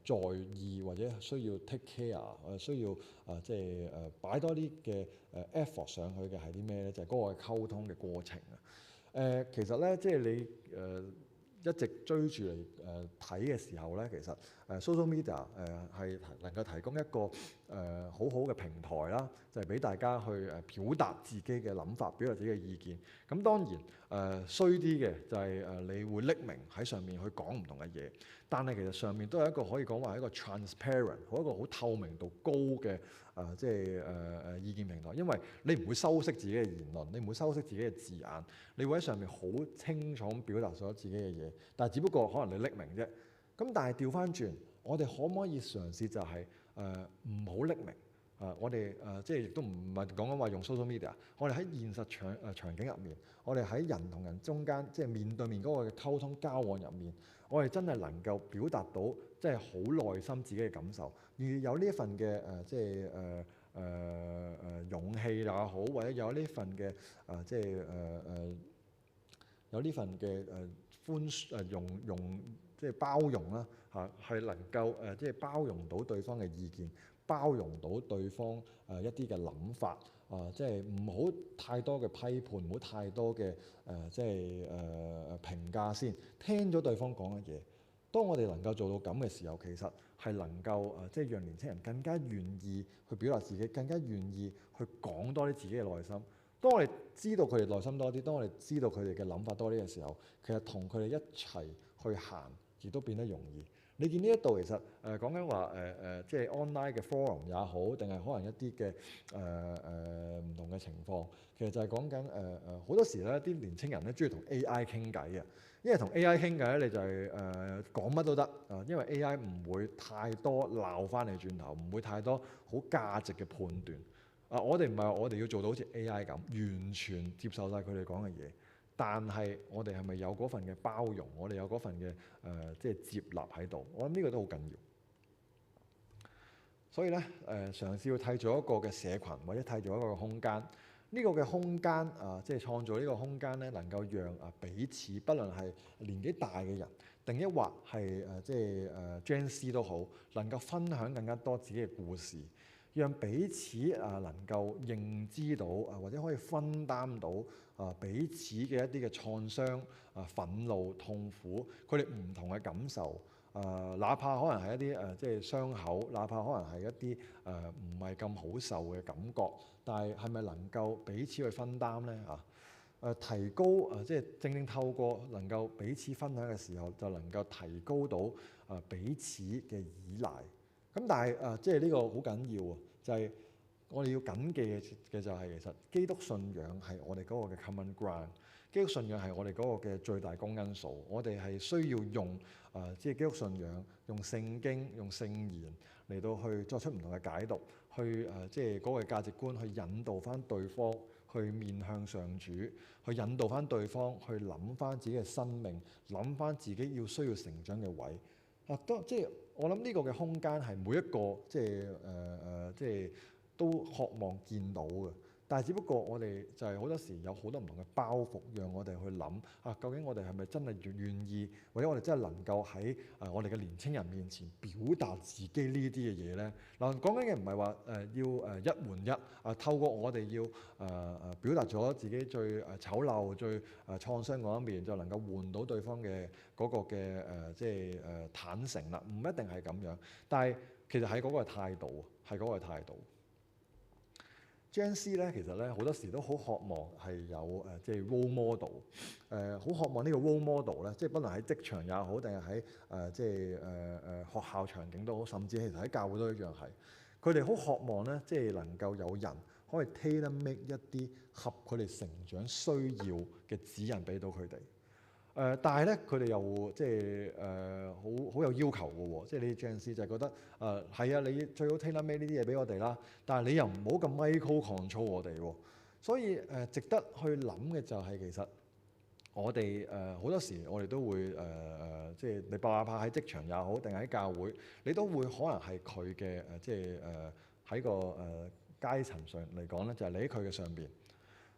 在意或者需要 take care， 需要即係擺多啲嘅effort 上去嘅係啲咩咧？就係嗰個溝通嘅過程啊。其實咧，即係你一直追住嚟睇嘅時候咧，其實social media 係能夠提供一個好好嘅平台啦，就係俾大家去表達自己嘅諗法，表達自己嘅意見。咁當然衰啲嘅就係你會匿名喺上面去講唔同嘅嘢，但係其實上面都係一個可以講話係一個 transparent， 一個好透明度高嘅即係意見平台，因為你唔會修飾自己嘅言論，你唔會修飾自己嘅字眼，你會喺上面好清楚咁表達咗自己嘅嘢，但係只不過可能你匿名啫。咁但係調翻轉，我哋可唔可以嘗試就係唔好匿名？我哋即係亦都唔係講緊話用 social media， 我哋喺現實場景入面，我哋喺人同人中間，即係面對面嗰個嘅溝通交往入面，我哋真係能夠表達到即係好內心自己嘅感受，而有呢一份嘅即係勇氣也好，或者有呢份嘅即係有呢份嘅寬容即即係包容啦嚇，係能夠即係包容到對方嘅意見，包容到對方一啲嘅諗法即係唔好太多嘅批判，唔好太多嘅即係評價先，聽咗對方講嘅嘢。當我哋能夠做到咁嘅時候，其實係能夠即係讓年輕人更加願意去表達自己，更加願意去講多啲自己嘅內心。當我哋知道佢哋內心多啲，當我哋知道佢哋嘅諗法多啲嘅時候，其實同佢哋一齊去行，亦都變得容易。你見呢一度其實講緊話即係 online 嘅 forum 也好，定係可能一啲嘅唔同嘅情況，其實就係講緊好多時咧，啲年青人咧中意同 AI 傾偈嘅。因為同 AI 傾偈咧，你就係講乜都得因為 AI 唔會太多鬧翻你轉頭，唔會太多好價值嘅判斷。我哋唔係話我哋要做到好似 AI 咁，完全接受晒佢哋講嘅嘢，但係我哋係咪有嗰份嘅包容？我哋有嗰份嘅即係接納喺度？我諗呢個都好緊要。所以咧嘗試要締造一個嘅社群，或者締造一個空間。呢個嘅空間即係創造呢個空間咧，能夠讓彼此，不論係年紀大嘅人，定抑或係即係Gen Z 都好，能夠分享更加多自己嘅故事，讓彼此能夠認知到或者可以分擔到彼此嘅一啲嘅創傷、憤怒、痛苦，佢哋唔同嘅感受。哪怕可能係一啲即係傷口，哪怕可能係一啲唔係咁好受嘅感覺，但係係咪能夠彼此去分擔呢？提高即係正透過能夠彼此分享嘅時候，就能夠提高到彼此嘅依賴。咁但係即係呢個好緊要就係我哋要謹記嘅就係其實基督信仰係我哋嗰個嘅 common ground。基督信仰係我哋嗰個嘅最大公因數，我哋係需要用即係基督信仰，用聖經、用聖言嚟到去作出唔同嘅解讀，去即係嗰個價值觀去引導翻對方，去面向上主，去引導翻對方去諗翻自己嘅生命，諗翻自己需要成長嘅位。即係我諗呢個嘅空間係每一個即係都渴望見到嘅。但係只不過我哋就係好多時有好多唔同嘅包袱，讓我哋去諗究竟我哋係咪真係願意，或者我哋真係能夠喺我哋嘅年青人面前表達自己呢啲嘅嘢咧？講緊嘅唔係話要一換一透過我哋要表達咗自己最醜陋、最創傷嗰一面，就能夠換到對方嘅嗰個嘅即係坦誠啦。唔一定係咁樣，但係其實係嗰個態度，係嗰個態度。Gen Z 咧，其實咧好多時都好渴望係有即係 role model，好渴望呢個 role model 咧，即係不論喺職場也好，定係喺即係學校場景都好，甚至其實喺教會都一樣係。佢哋好渴望咧，即係能夠有人可以 tailor make 一啲合佢哋成長需要嘅指引俾到佢哋。但係咧，佢哋又即係好有要求嘅喎，即係呢啲 Gen Z就係覺得係你最好 tailor make 呢啲嘢俾我哋啦，但係你又唔好咁 micro control 我哋喎。所以值得去諗嘅就係其實我哋好多時我哋都會即係你哪怕喺職場也好，定係喺教會，你都會可能係佢嘅即係喺個階層上嚟講咧，就係你喺佢嘅上邊。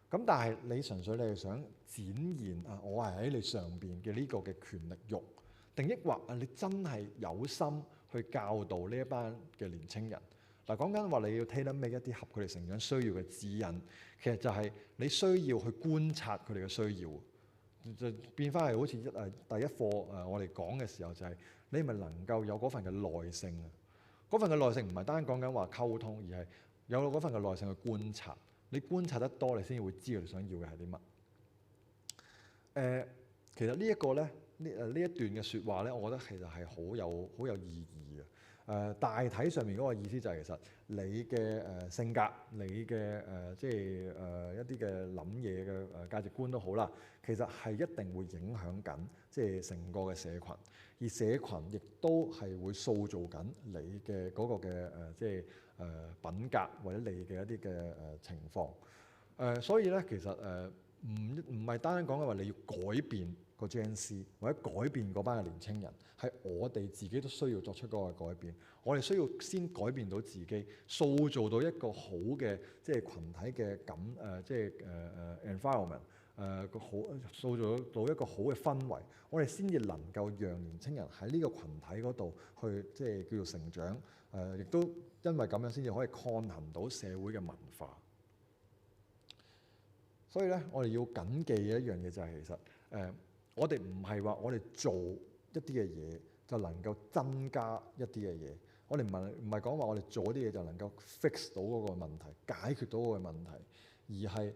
咁但係你純粹你係想展現我係喺你上邊嘅呢個嘅權力慾，定抑或你真係有心去教導呢一班嘅年青人？講緊話你要 tailor make 一啲合佢哋成長需要嘅指引，其實就係你需要去觀察佢哋嘅需要，就變翻係好似第一課我哋講嘅時候，就係你咪能夠有嗰份嘅耐性啊！嗰份嘅耐性唔係單講緊話溝通，而係有嗰份嘅耐性去觀察。你觀察得多，你先會知道你想要嘅係啲乜。其實呢一個咧，呢一段嘅説話咧，我覺得其實係好有意義嘅。大體上面嗰個意思就係其實你嘅性格，你嘅即係一啲嘅諗嘢嘅價值觀都好啦，其實係一定會影響緊即係成個嘅社群，而社群亦都係會塑造緊你嘅嗰個嘅即係品格或者你嘅一啲嘅情況。所以咧其實唔係單單講嘅話你要改變個 Gen Z 或者改變嗰班嘅年青人，係我哋自己都需要作出嗰個改變。我哋需要先改變到自己，塑造到一個好嘅即係群體嘅即係environment，個好塑造到一個好嘅氛圍，我哋先至能夠讓年青人喺呢個群體嗰度去即係叫做成長。亦都因為咁樣先至可以抗衡到社會嘅文化。所以咧，我哋要謹記嘅一樣嘢就係其實我哋唔係話我哋做一啲嘅嘢就能夠增加一啲嘅嘢。我哋唔係講話我哋做啲嘢就能夠 fix 到嗰個問題，解決到嗰個問題，而係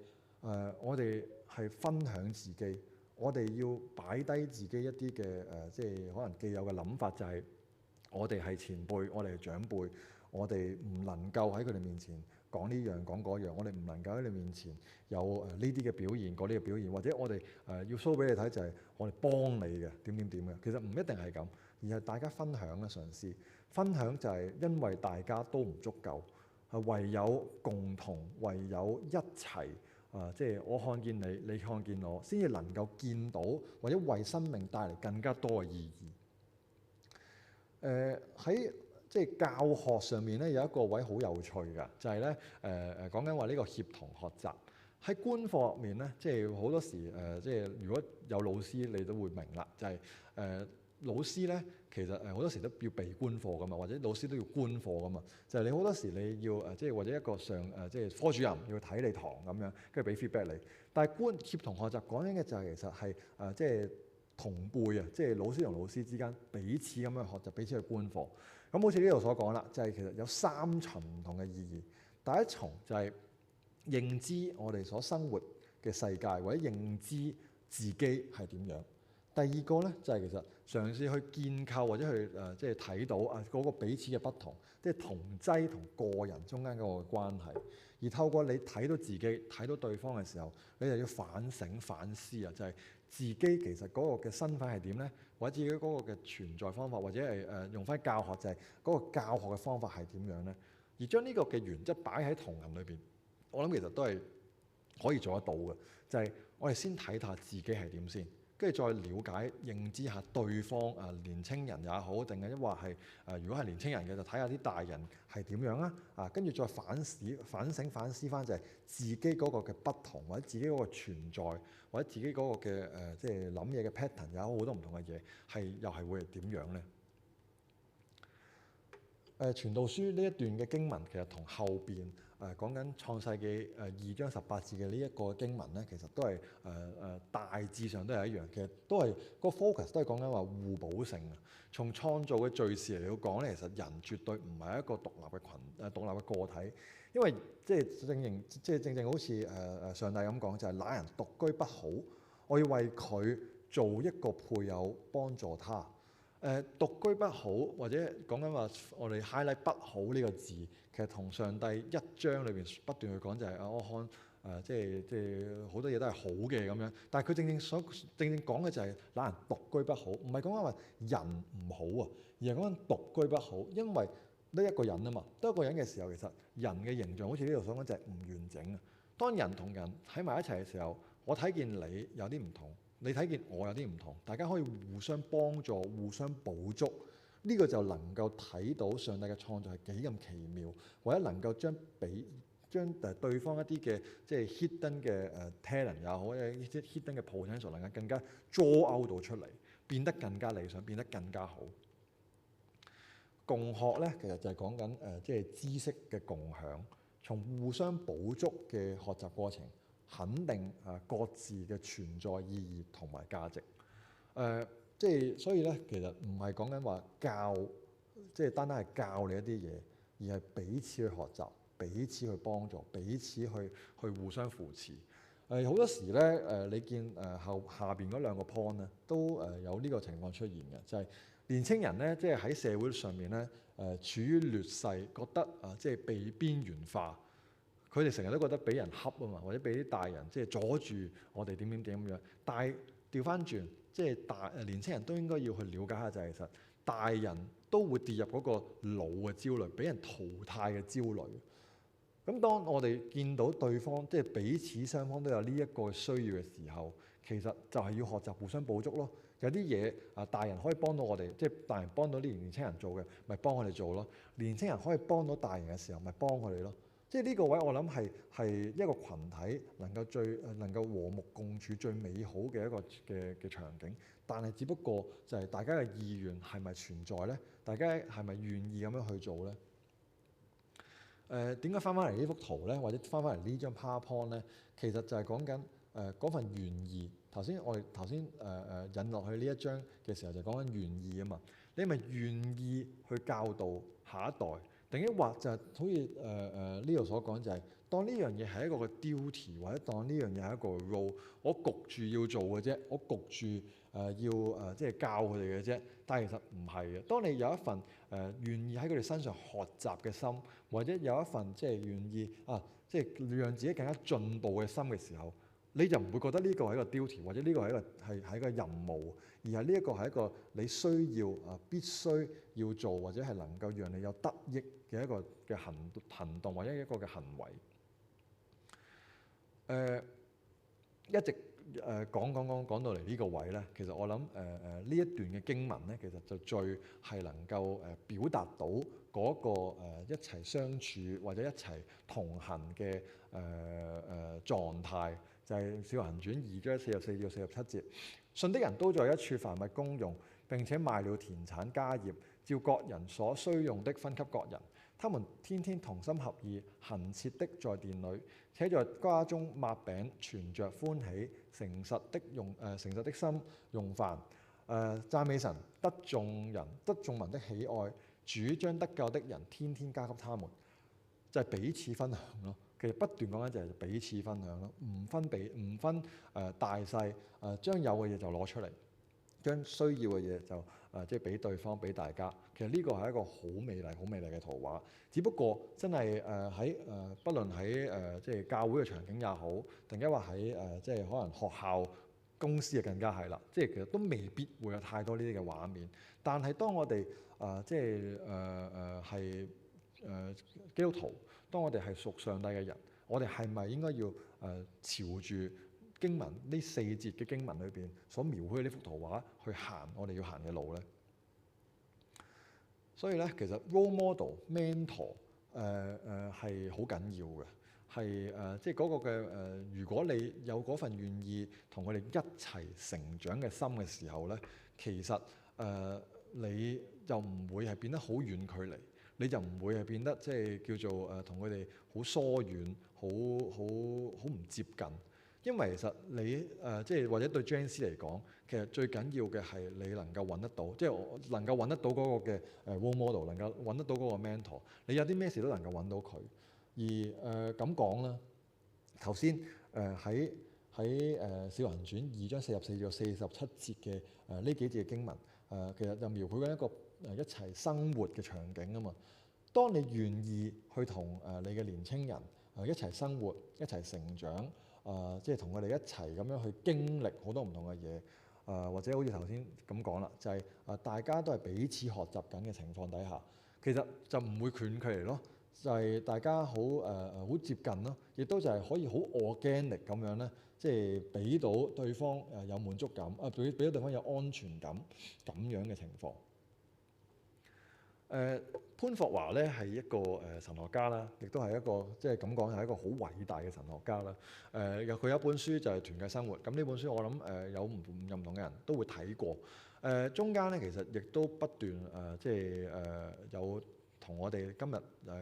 我哋係分享自己，我哋要擺低自己一啲嘅即係可能既有嘅諗法，就係我哋係前輩，我哋係長輩，我哋唔能夠喺佢哋面前講呢樣講嗰樣，我哋唔能夠喺你面前有呢啲嘅表現，嗰啲嘅表現，或者我哋要 show 俾你睇就係我哋幫你嘅點點點嘅。其實唔一定係咁，而係大家分享啦，嘗試分享就係因為大家都唔足夠，唯有共同，唯有一齊即係我看見你，你看見我，先至能夠見到或者為生命帶嚟更加多嘅意義。喺即係教學上面咧，有一個位好有趣㗎，就係咧講緊話呢個協同學習喺官課入面咧，即係好多時即係如果有老師你都會明啦，就係老師咧其實好多時都要備官課㗎嘛，或者老師都要官課㗎嘛，就係你好多時你要即係或者一個即係科主任要睇你堂咁樣，跟住俾 feedback 你。但係協同學習講緊嘅就係其實係即係同輩啊，即係老師同老師之間彼此咁樣學習，彼此去觀課。咁好似呢度所講啦，就係其實有3層唔同嘅意義。第一層就係認知我哋所生活嘅世界，或者認知自己係點樣。第二個咧就係其實嘗試去建構或者去即係睇到嗰個彼此嘅不同，即係同儕同個人中間嗰個關係。而透過你睇到自己、睇到對方嘅時候，你就要反省反思啊，就係自己其實嗰個嘅身份係點咧，或者自己嗰個嘅存在方法，或者係用翻教學就係嗰個教學嘅方法係點樣咧？而將呢個嘅原則擺喺同人裏邊，我諗其實都係可以做得到嘅。就係我哋先睇下自己係點先。跟住再了解、認知下對方年青人也好，定係話係如果係年青人嘅，就睇下啲大人係點樣啊！跟住再反省反思翻，就係自己嗰個嘅不同，或者自己嗰個存在，或者自己嗰個嘅即係諗嘢嘅 pattern 有好多唔同嘅嘢，又係會係點樣咧？傳道書呢一段嘅經文其實同後邊講緊創世記2章18節嘅呢一個經文咧，其實都係大致上都係一樣。其實都係個 focus 都係講緊話互補性啊。從創造嘅敘事嚟講咧，其實人絕對唔係一個獨立嘅獨立嘅個體，因為即係正正好似上帝咁講，就係那人獨居不好，我要為佢做一個配偶幫助他。獨居不好，或者講緊話我哋 highlight 不好呢個字，其實同上帝1章裏邊不斷去講就係我看即係好多嘢都係好嘅咁樣。但係佢正正講嘅就係那人獨居不好，唔係講緊話人唔好啊，而係講緊獨居不好，因為得一個人啊嘛，得一個人嘅時候，其實人嘅形象好似呢度所講就係唔完整啊。當人同人喺埋一齊嘅時候，我睇見你有啲唔同。你睇見我有啲唔同，大家可以互相幫助、互相補足，呢個就能夠睇到上帝嘅創造係幾咁奇妙，或者能夠將對方一啲嘅即係 hidden 嘅talent 也好，或者 hidden 嘅 potential 能夠更加 draw out 到出嚟，變得更加理想，變得更加好。共學咧，其實就係講緊即係知識嘅共享，從互相補足嘅學習過程。肯定各自嘅存在意義同埋價值，即係所以咧，其實唔係講緊話教，即係單單係教你一啲嘢，而係彼此去學習、彼此去幫助、彼此去互相扶持。好多時咧，你見下邊嗰2個 point 咧，都有呢個情況出現嘅，就係年青人咧，即係喺社會上面咧，處於劣勢，覺得即係被邊緣化。佢哋成日都覺得俾人恰啊嘛，或者俾啲大人即係阻住我哋點咁樣。但係調翻轉，即係年青人都應該要去了解下，就係其實大人都會跌入嗰個老嘅焦慮，俾人淘汰嘅焦慮。咁當我哋見到對方即係彼此雙方都有呢一個需要嘅時候，其實就係要學習互相補足咯。有啲嘢大人可以幫到我哋，即係大人幫到啲年青人做嘅，咪幫佢哋做咯。年青人可以幫到大人嘅時候，咪幫佢哋咯。即係呢個位我諗係一個群體能夠和睦共處最美好嘅一個嘅場景，但係只不過就係大家嘅意願係咪存在咧？大家係咪願意咁樣去做咧？點解翻嚟呢幅圖咧，或者翻嚟呢張 PowerPoint 咧？其實就係講緊嗰份願意。我哋頭先引落去呢一章嘅時候就講緊願意啊嘛。你係咪願意去教導下一代？定抑或就係好似呢度所講，就係當呢樣嘢係一個嘅 duty， 或者當呢樣嘢係一個 role， 我焗住要做嘅啫，我焗住要即係教佢哋嘅啫。但係其實唔係嘅。當你有一份願意喺佢哋身上學習嘅心，或者有一份即係願意即係讓自己更加進步嘅心嘅時候，你就唔會覺得呢個係一個 duty， 或者呢個係一個任務，而係呢一個係一個你需要必須要做，或者係能夠讓你有得益嘅一個嘅行動或者一個嘅行為。一直講到嚟呢個位咧，其實我諗呢一段嘅經文咧，其實就最係能夠表達到嗰個一齊相處或者一齊同行嘅狀態，就係《使徒行傳》2章44至47節。信的人都在一處凡物公用，並且賣了田產家業，照各人所需用的分給各人。他們天天同心合意，恆切的在殿裏，且在家中擘餅，存着歡喜，誠實的心用飯，讚美神，得眾民的喜愛。主將得救的人天天加給他們，就係彼此分享咯。其實不斷講緊就係彼此分享咯，唔分大細，將有嘅嘢就攞出嚟，將需要嘅嘢就即係俾對方，俾大家。其實呢個係一個好美麗嘅圖畫。只不過真係不論喺即係教會嘅場景也好，定抑或喺即係可能學校、公司就更加係啦。即係其實都未必會有太多呢啲嘅畫面。但係當我哋即係係基督徒，當我哋係屬上帝嘅人，我哋係咪應該要朝住經文呢4節嘅經文裏邊所描繪嘅呢幅圖畫去行我哋要行嘅路咧？所以咧，其實 role model、mentor 係好緊要嘅，係即係嗰個嘅如果你有嗰份願意同佢哋一齊成長嘅心嘅時候咧，其實你就唔會係變得好遠距離，你就唔會係變得即係叫做同佢哋好疏遠、好唔接近。因為其實你即係或者對 Gen Z 嚟講，其實最緊要嘅係你能夠揾得到，即係能夠揾得到嗰個嘅role model，能夠揾得到嗰個 mentor。你有啲咩事都能夠揾到佢。而咁講啦，頭先喺使徒行傳2章44至47節嘅呢幾節嘅經文，其實就描繪緊一個一齊生活嘅場景啊嘛。當你願意去同你嘅年青人一齊生活、一齊成長。即係同佢哋一齊咁樣去經歷好多唔同嘅嘢，或者好似頭先咁講啦，就係大家都係彼此學習緊嘅情況底下，其實就唔會遠距離咯，就係大家好接近咯，亦都就係可以好 organic 咁樣咧，即係俾到對方有滿足感，俾到對方有安全感咁樣嘅情況。潘霍華咧係一個神學家啦，亦都係一個即係咁講係一個好偉大嘅神學家啦。佢有一本書就係《團契生活》，咁呢本書我諗有唔同嘅人都會睇過。中間咧其實亦都不斷即係有同我哋今日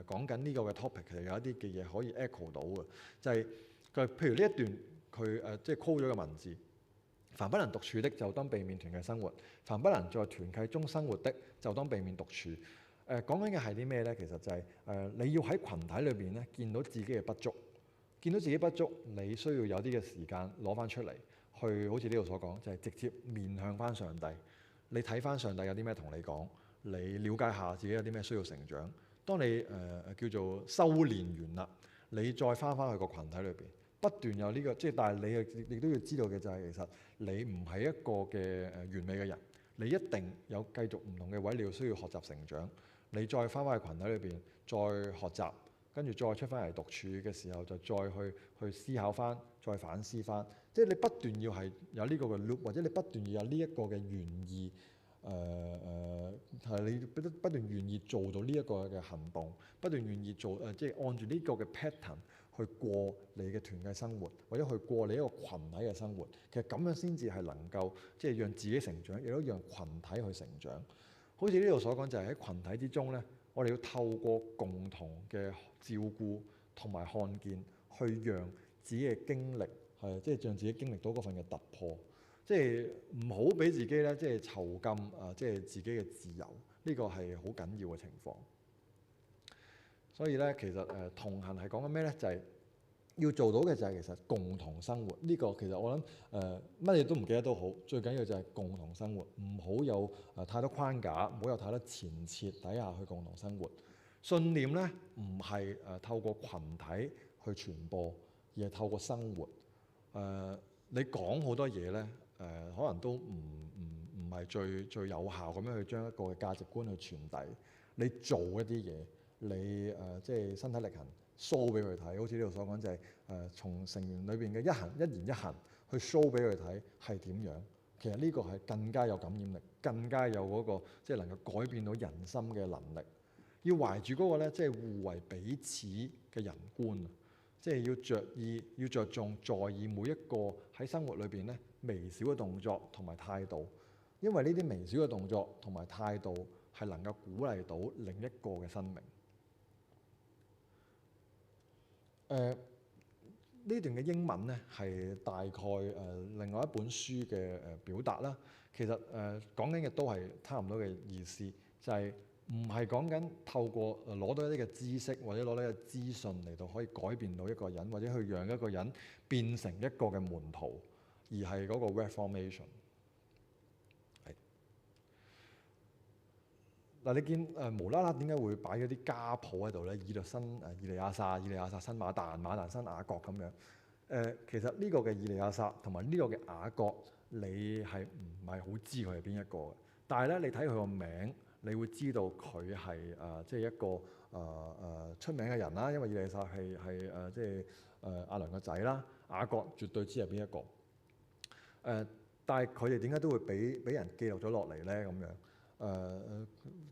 講緊呢個嘅 topic 其實有一啲嘅嘢可以 echo 到嘅，就係佢譬如呢一段佢即係 call 咗嘅文字。凡不能獨處的，就當避免團契生活；凡不能在團契中生活的，就當避免獨處。講緊嘅係啲咩咧？其實就係你要喺群體裏邊咧，見到自己嘅不足，見到自己不足，你需要有啲嘅時間攞翻出嚟，去好似呢度所講，就係直接面向翻上帝。你睇翻上帝有啲咩同你講，你了解下自己有啲咩需要成長。當你叫做修練完啦，你再翻去個群體裏邊。不斷有呢個，即係但係你亦都要知道嘅就係其實你唔係一個嘅完美嘅人，你一定有繼續唔同嘅位，你要需要學習成長。你再翻去群體裏邊再學習，跟住再出翻嚟獨處嘅時候，就再去思考翻，再反思翻。即係你不斷要係有呢個嘅 loop，或者你不斷要有呢一個嘅願意係你不斷願意做到呢一個嘅行動，不斷願意做即係按住呢個嘅 pattern 去過你嘅團契生活，或者去過你一個群體嘅生活。其實咁樣先至係能夠即係讓自己成長，亦都讓群體去成長。好似呢度所講，就係喺群體之中咧，我哋要透過共同嘅照顧同埋看見，去讓自己嘅經歷係即係讓自己經歷到嗰份嘅突破。即係唔好俾自己咧，即係囚禁即係自己嘅自由，呢個係好緊要嘅情況。所以咧，其實同行係講緊咩咧？就係要做到嘅就係其實共同生活。呢個其實我諗乜嘢都唔記得都好，最緊要就係共同生活，唔好有太多框架，唔好有太多前設底下去共同生活。信念咧唔係透過群體去傳播，而係透過生活。你講好多嘢咧。可能都唔係最有效咁樣去將一個價值觀去傳遞。你做一啲嘢，你即係身體力行 show 俾佢睇，好似呢度所講就係從成員裏邊嘅一言一行去 show 俾佢睇係點樣。其實呢個係更加有感染力，更加有嗰個即係能夠改變到人心嘅能力。要懷住嗰個咧，即係互為彼此嘅人觀，即係要着意、要着重、在意每一個喺生活裏邊咧微小嘅動作同埋態度，因為呢啲微小嘅動作同埋態度係能夠鼓勵到另一個嘅生命。呢段嘅英文咧係大概另外一本書嘅表達啦。其實講緊嘅都係差唔多嘅意思，就係唔係講緊透過攞到一啲嘅知識或者攞到一啲嘅資訊嚟到可以改變到一個人，或者去讓一個人變成一個嘅門徒。而係嗰個 reformation。嗱，你見無啦啦點解會擺咗啲家譜喺度咧？以利亞撒、新馬但、新雅各咁樣。其實呢個嘅以利亞撒同埋呢個嘅雅各，你係唔係好知佢係邊一個嘅？但係咧，你睇佢個名，你會知道佢係即係一個出名嘅人啦。因為以利亞撒係即係亞倫個仔啦，雅各絕對知係邊一個。但係佢哋點解都會俾人記錄咗落嚟咧？咁樣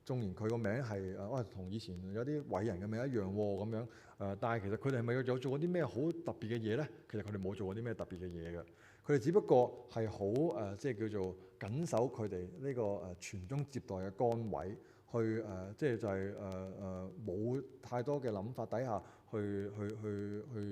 縱然佢個名係同以前有啲偉人嘅名一樣喎咁樣但係其實佢哋係咪有做過啲咩好特別嘅嘢咧？其實佢哋冇做過啲咩特別嘅嘢嘅，佢哋只不過係好即係叫做緊守佢哋呢個傳宗接代嘅崗位，去即係就係冇太多嘅諗法底下去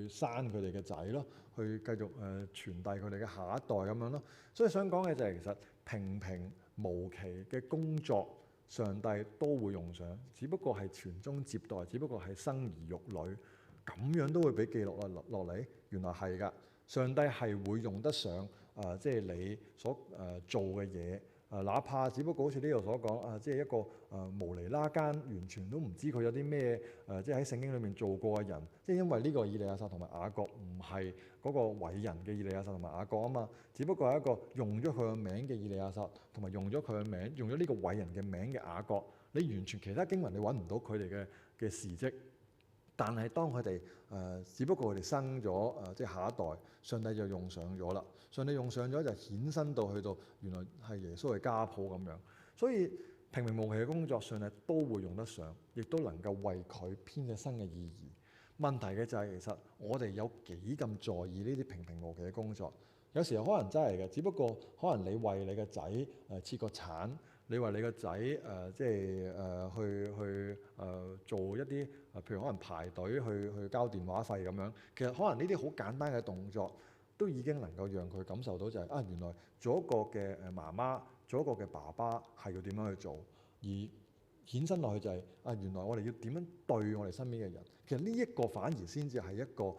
生佢哋嘅仔咯，去繼續傳遞佢哋嘅下一代咁樣咯。所以想講嘅就係其實平平無奇嘅工作，上帝都會用上，只不過係傳宗接代，只不過係生兒育女，咁樣都會俾記錄落嚟。原來係㗎，上帝係會用得上即係你所做嘅嘢。哪怕只不過好似呢度所講即係一個無厘啦更，完全都唔知佢有啲咩即係喺聖經裏面做過嘅人。即係因為呢個以利亞撒同埋雅各唔係嗰個偉人嘅以利亞撒同埋雅各啊嘛，只不過係一個用咗佢個名嘅以利亞撒，同埋用咗佢嘅名，用咗呢個偉人嘅名嘅雅各。你完全其他經文你揾唔到佢哋嘅事蹟。但係當佢哋只不過佢哋生咗即係下一代，上帝就用上咗啦。上帝用上咗就衍生到去到原來係耶穌嘅家譜咁樣。所以平平無奇嘅工作，上帝都會用得上，亦都能夠為佢編寫新嘅意義。問題嘅就係其實我哋有幾咁在意呢啲平平無奇嘅工作？有時候可能真係嘅，只不過可能你為你嘅仔切個橙。你話你個仔即係去做一啲譬如可能排隊去交電話費咁樣，其實可能呢啲好簡單嘅動作都已經能夠讓佢感受到就係原來做一個嘅媽媽，做一個嘅爸爸係要點樣去做，而衍生落去就係原來我哋要點樣對我哋身邊嘅人。其實呢一個反而先至係一個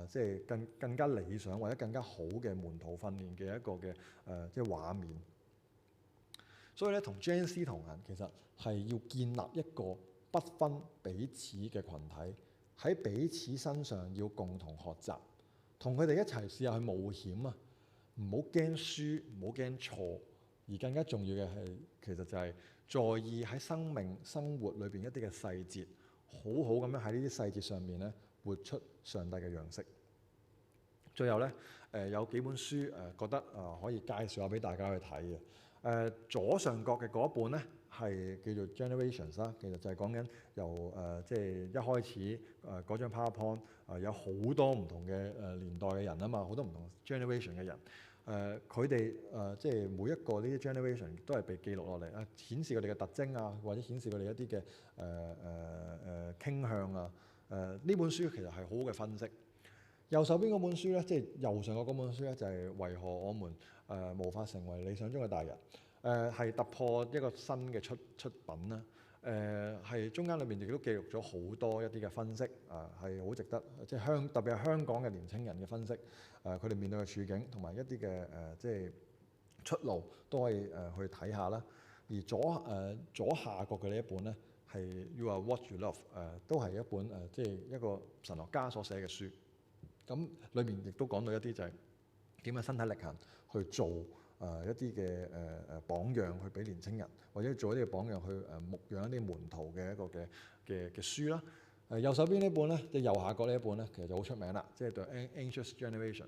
即係更加理想或者更加好嘅門徒訓練嘅一個嘅即係畫面。所以咧，同 JNC 同行其實係要建立一個不分彼此嘅群體，喺彼此身上要共同學習，同佢哋一齊試下去冒險啊！唔好驚輸，唔好驚錯，而更加重要嘅係其實就係在意喺生命生活裏邊一啲嘅細節，好好咁樣喺呢啲細節上面咧活出上帝嘅樣式。最後咧有幾本書覺得可以介紹下俾大家去睇嘅。左上角嘅嗰一本咧係叫做 Generations 啦，其實就係講緊由即係一開始嗰張 PowerPoint 有好多唔同嘅年代嘅人啊嘛，好多唔同 generation 嘅人。佢哋即係每一個呢啲 generation 都係被記錄落嚟啊，顯示佢哋嘅特徵啊，或者顯示佢哋一啲嘅傾向啊。呢本書其實係好好嘅分析。右手邊嗰本書咧，即係右上角嗰本書咧，就係為何我們無法成為理想中嘅大人。係突破一個新嘅出品啦。係中間裏面亦都記錄咗好多一啲嘅分析，係好值得，即係特別係香港嘅年青人嘅分析，佢哋面對嘅處境同埋一啲嘅即係出路都可以去睇下啦。而左下角嘅呢一本咧係 You Are What You Love， 都係一本即係一個神學家所寫嘅書。咁裏面亦都講到一啲就係點樣身體力行去做一啲嘅榜樣去俾年青人，或者做一啲嘅榜樣去牧養一啲門徒嘅一個嘅書啦。右手邊呢本咧，即係右下角呢一本咧，其實就好出名啦，即係 The Anxious Generation。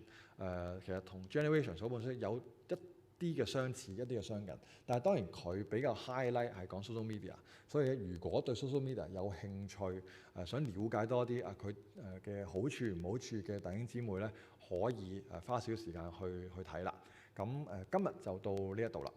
其實同 Generations 嗰本書有一啲嘅相似，一啲嘅相近，但係當然佢比較 highlight 係講 social media， 所以如果對 social media 有興趣，想了解多啲佢嘅好處唔好處嘅弟兄姊妹咧，可以花少少時間去睇啦。咁今日就到呢一度啦。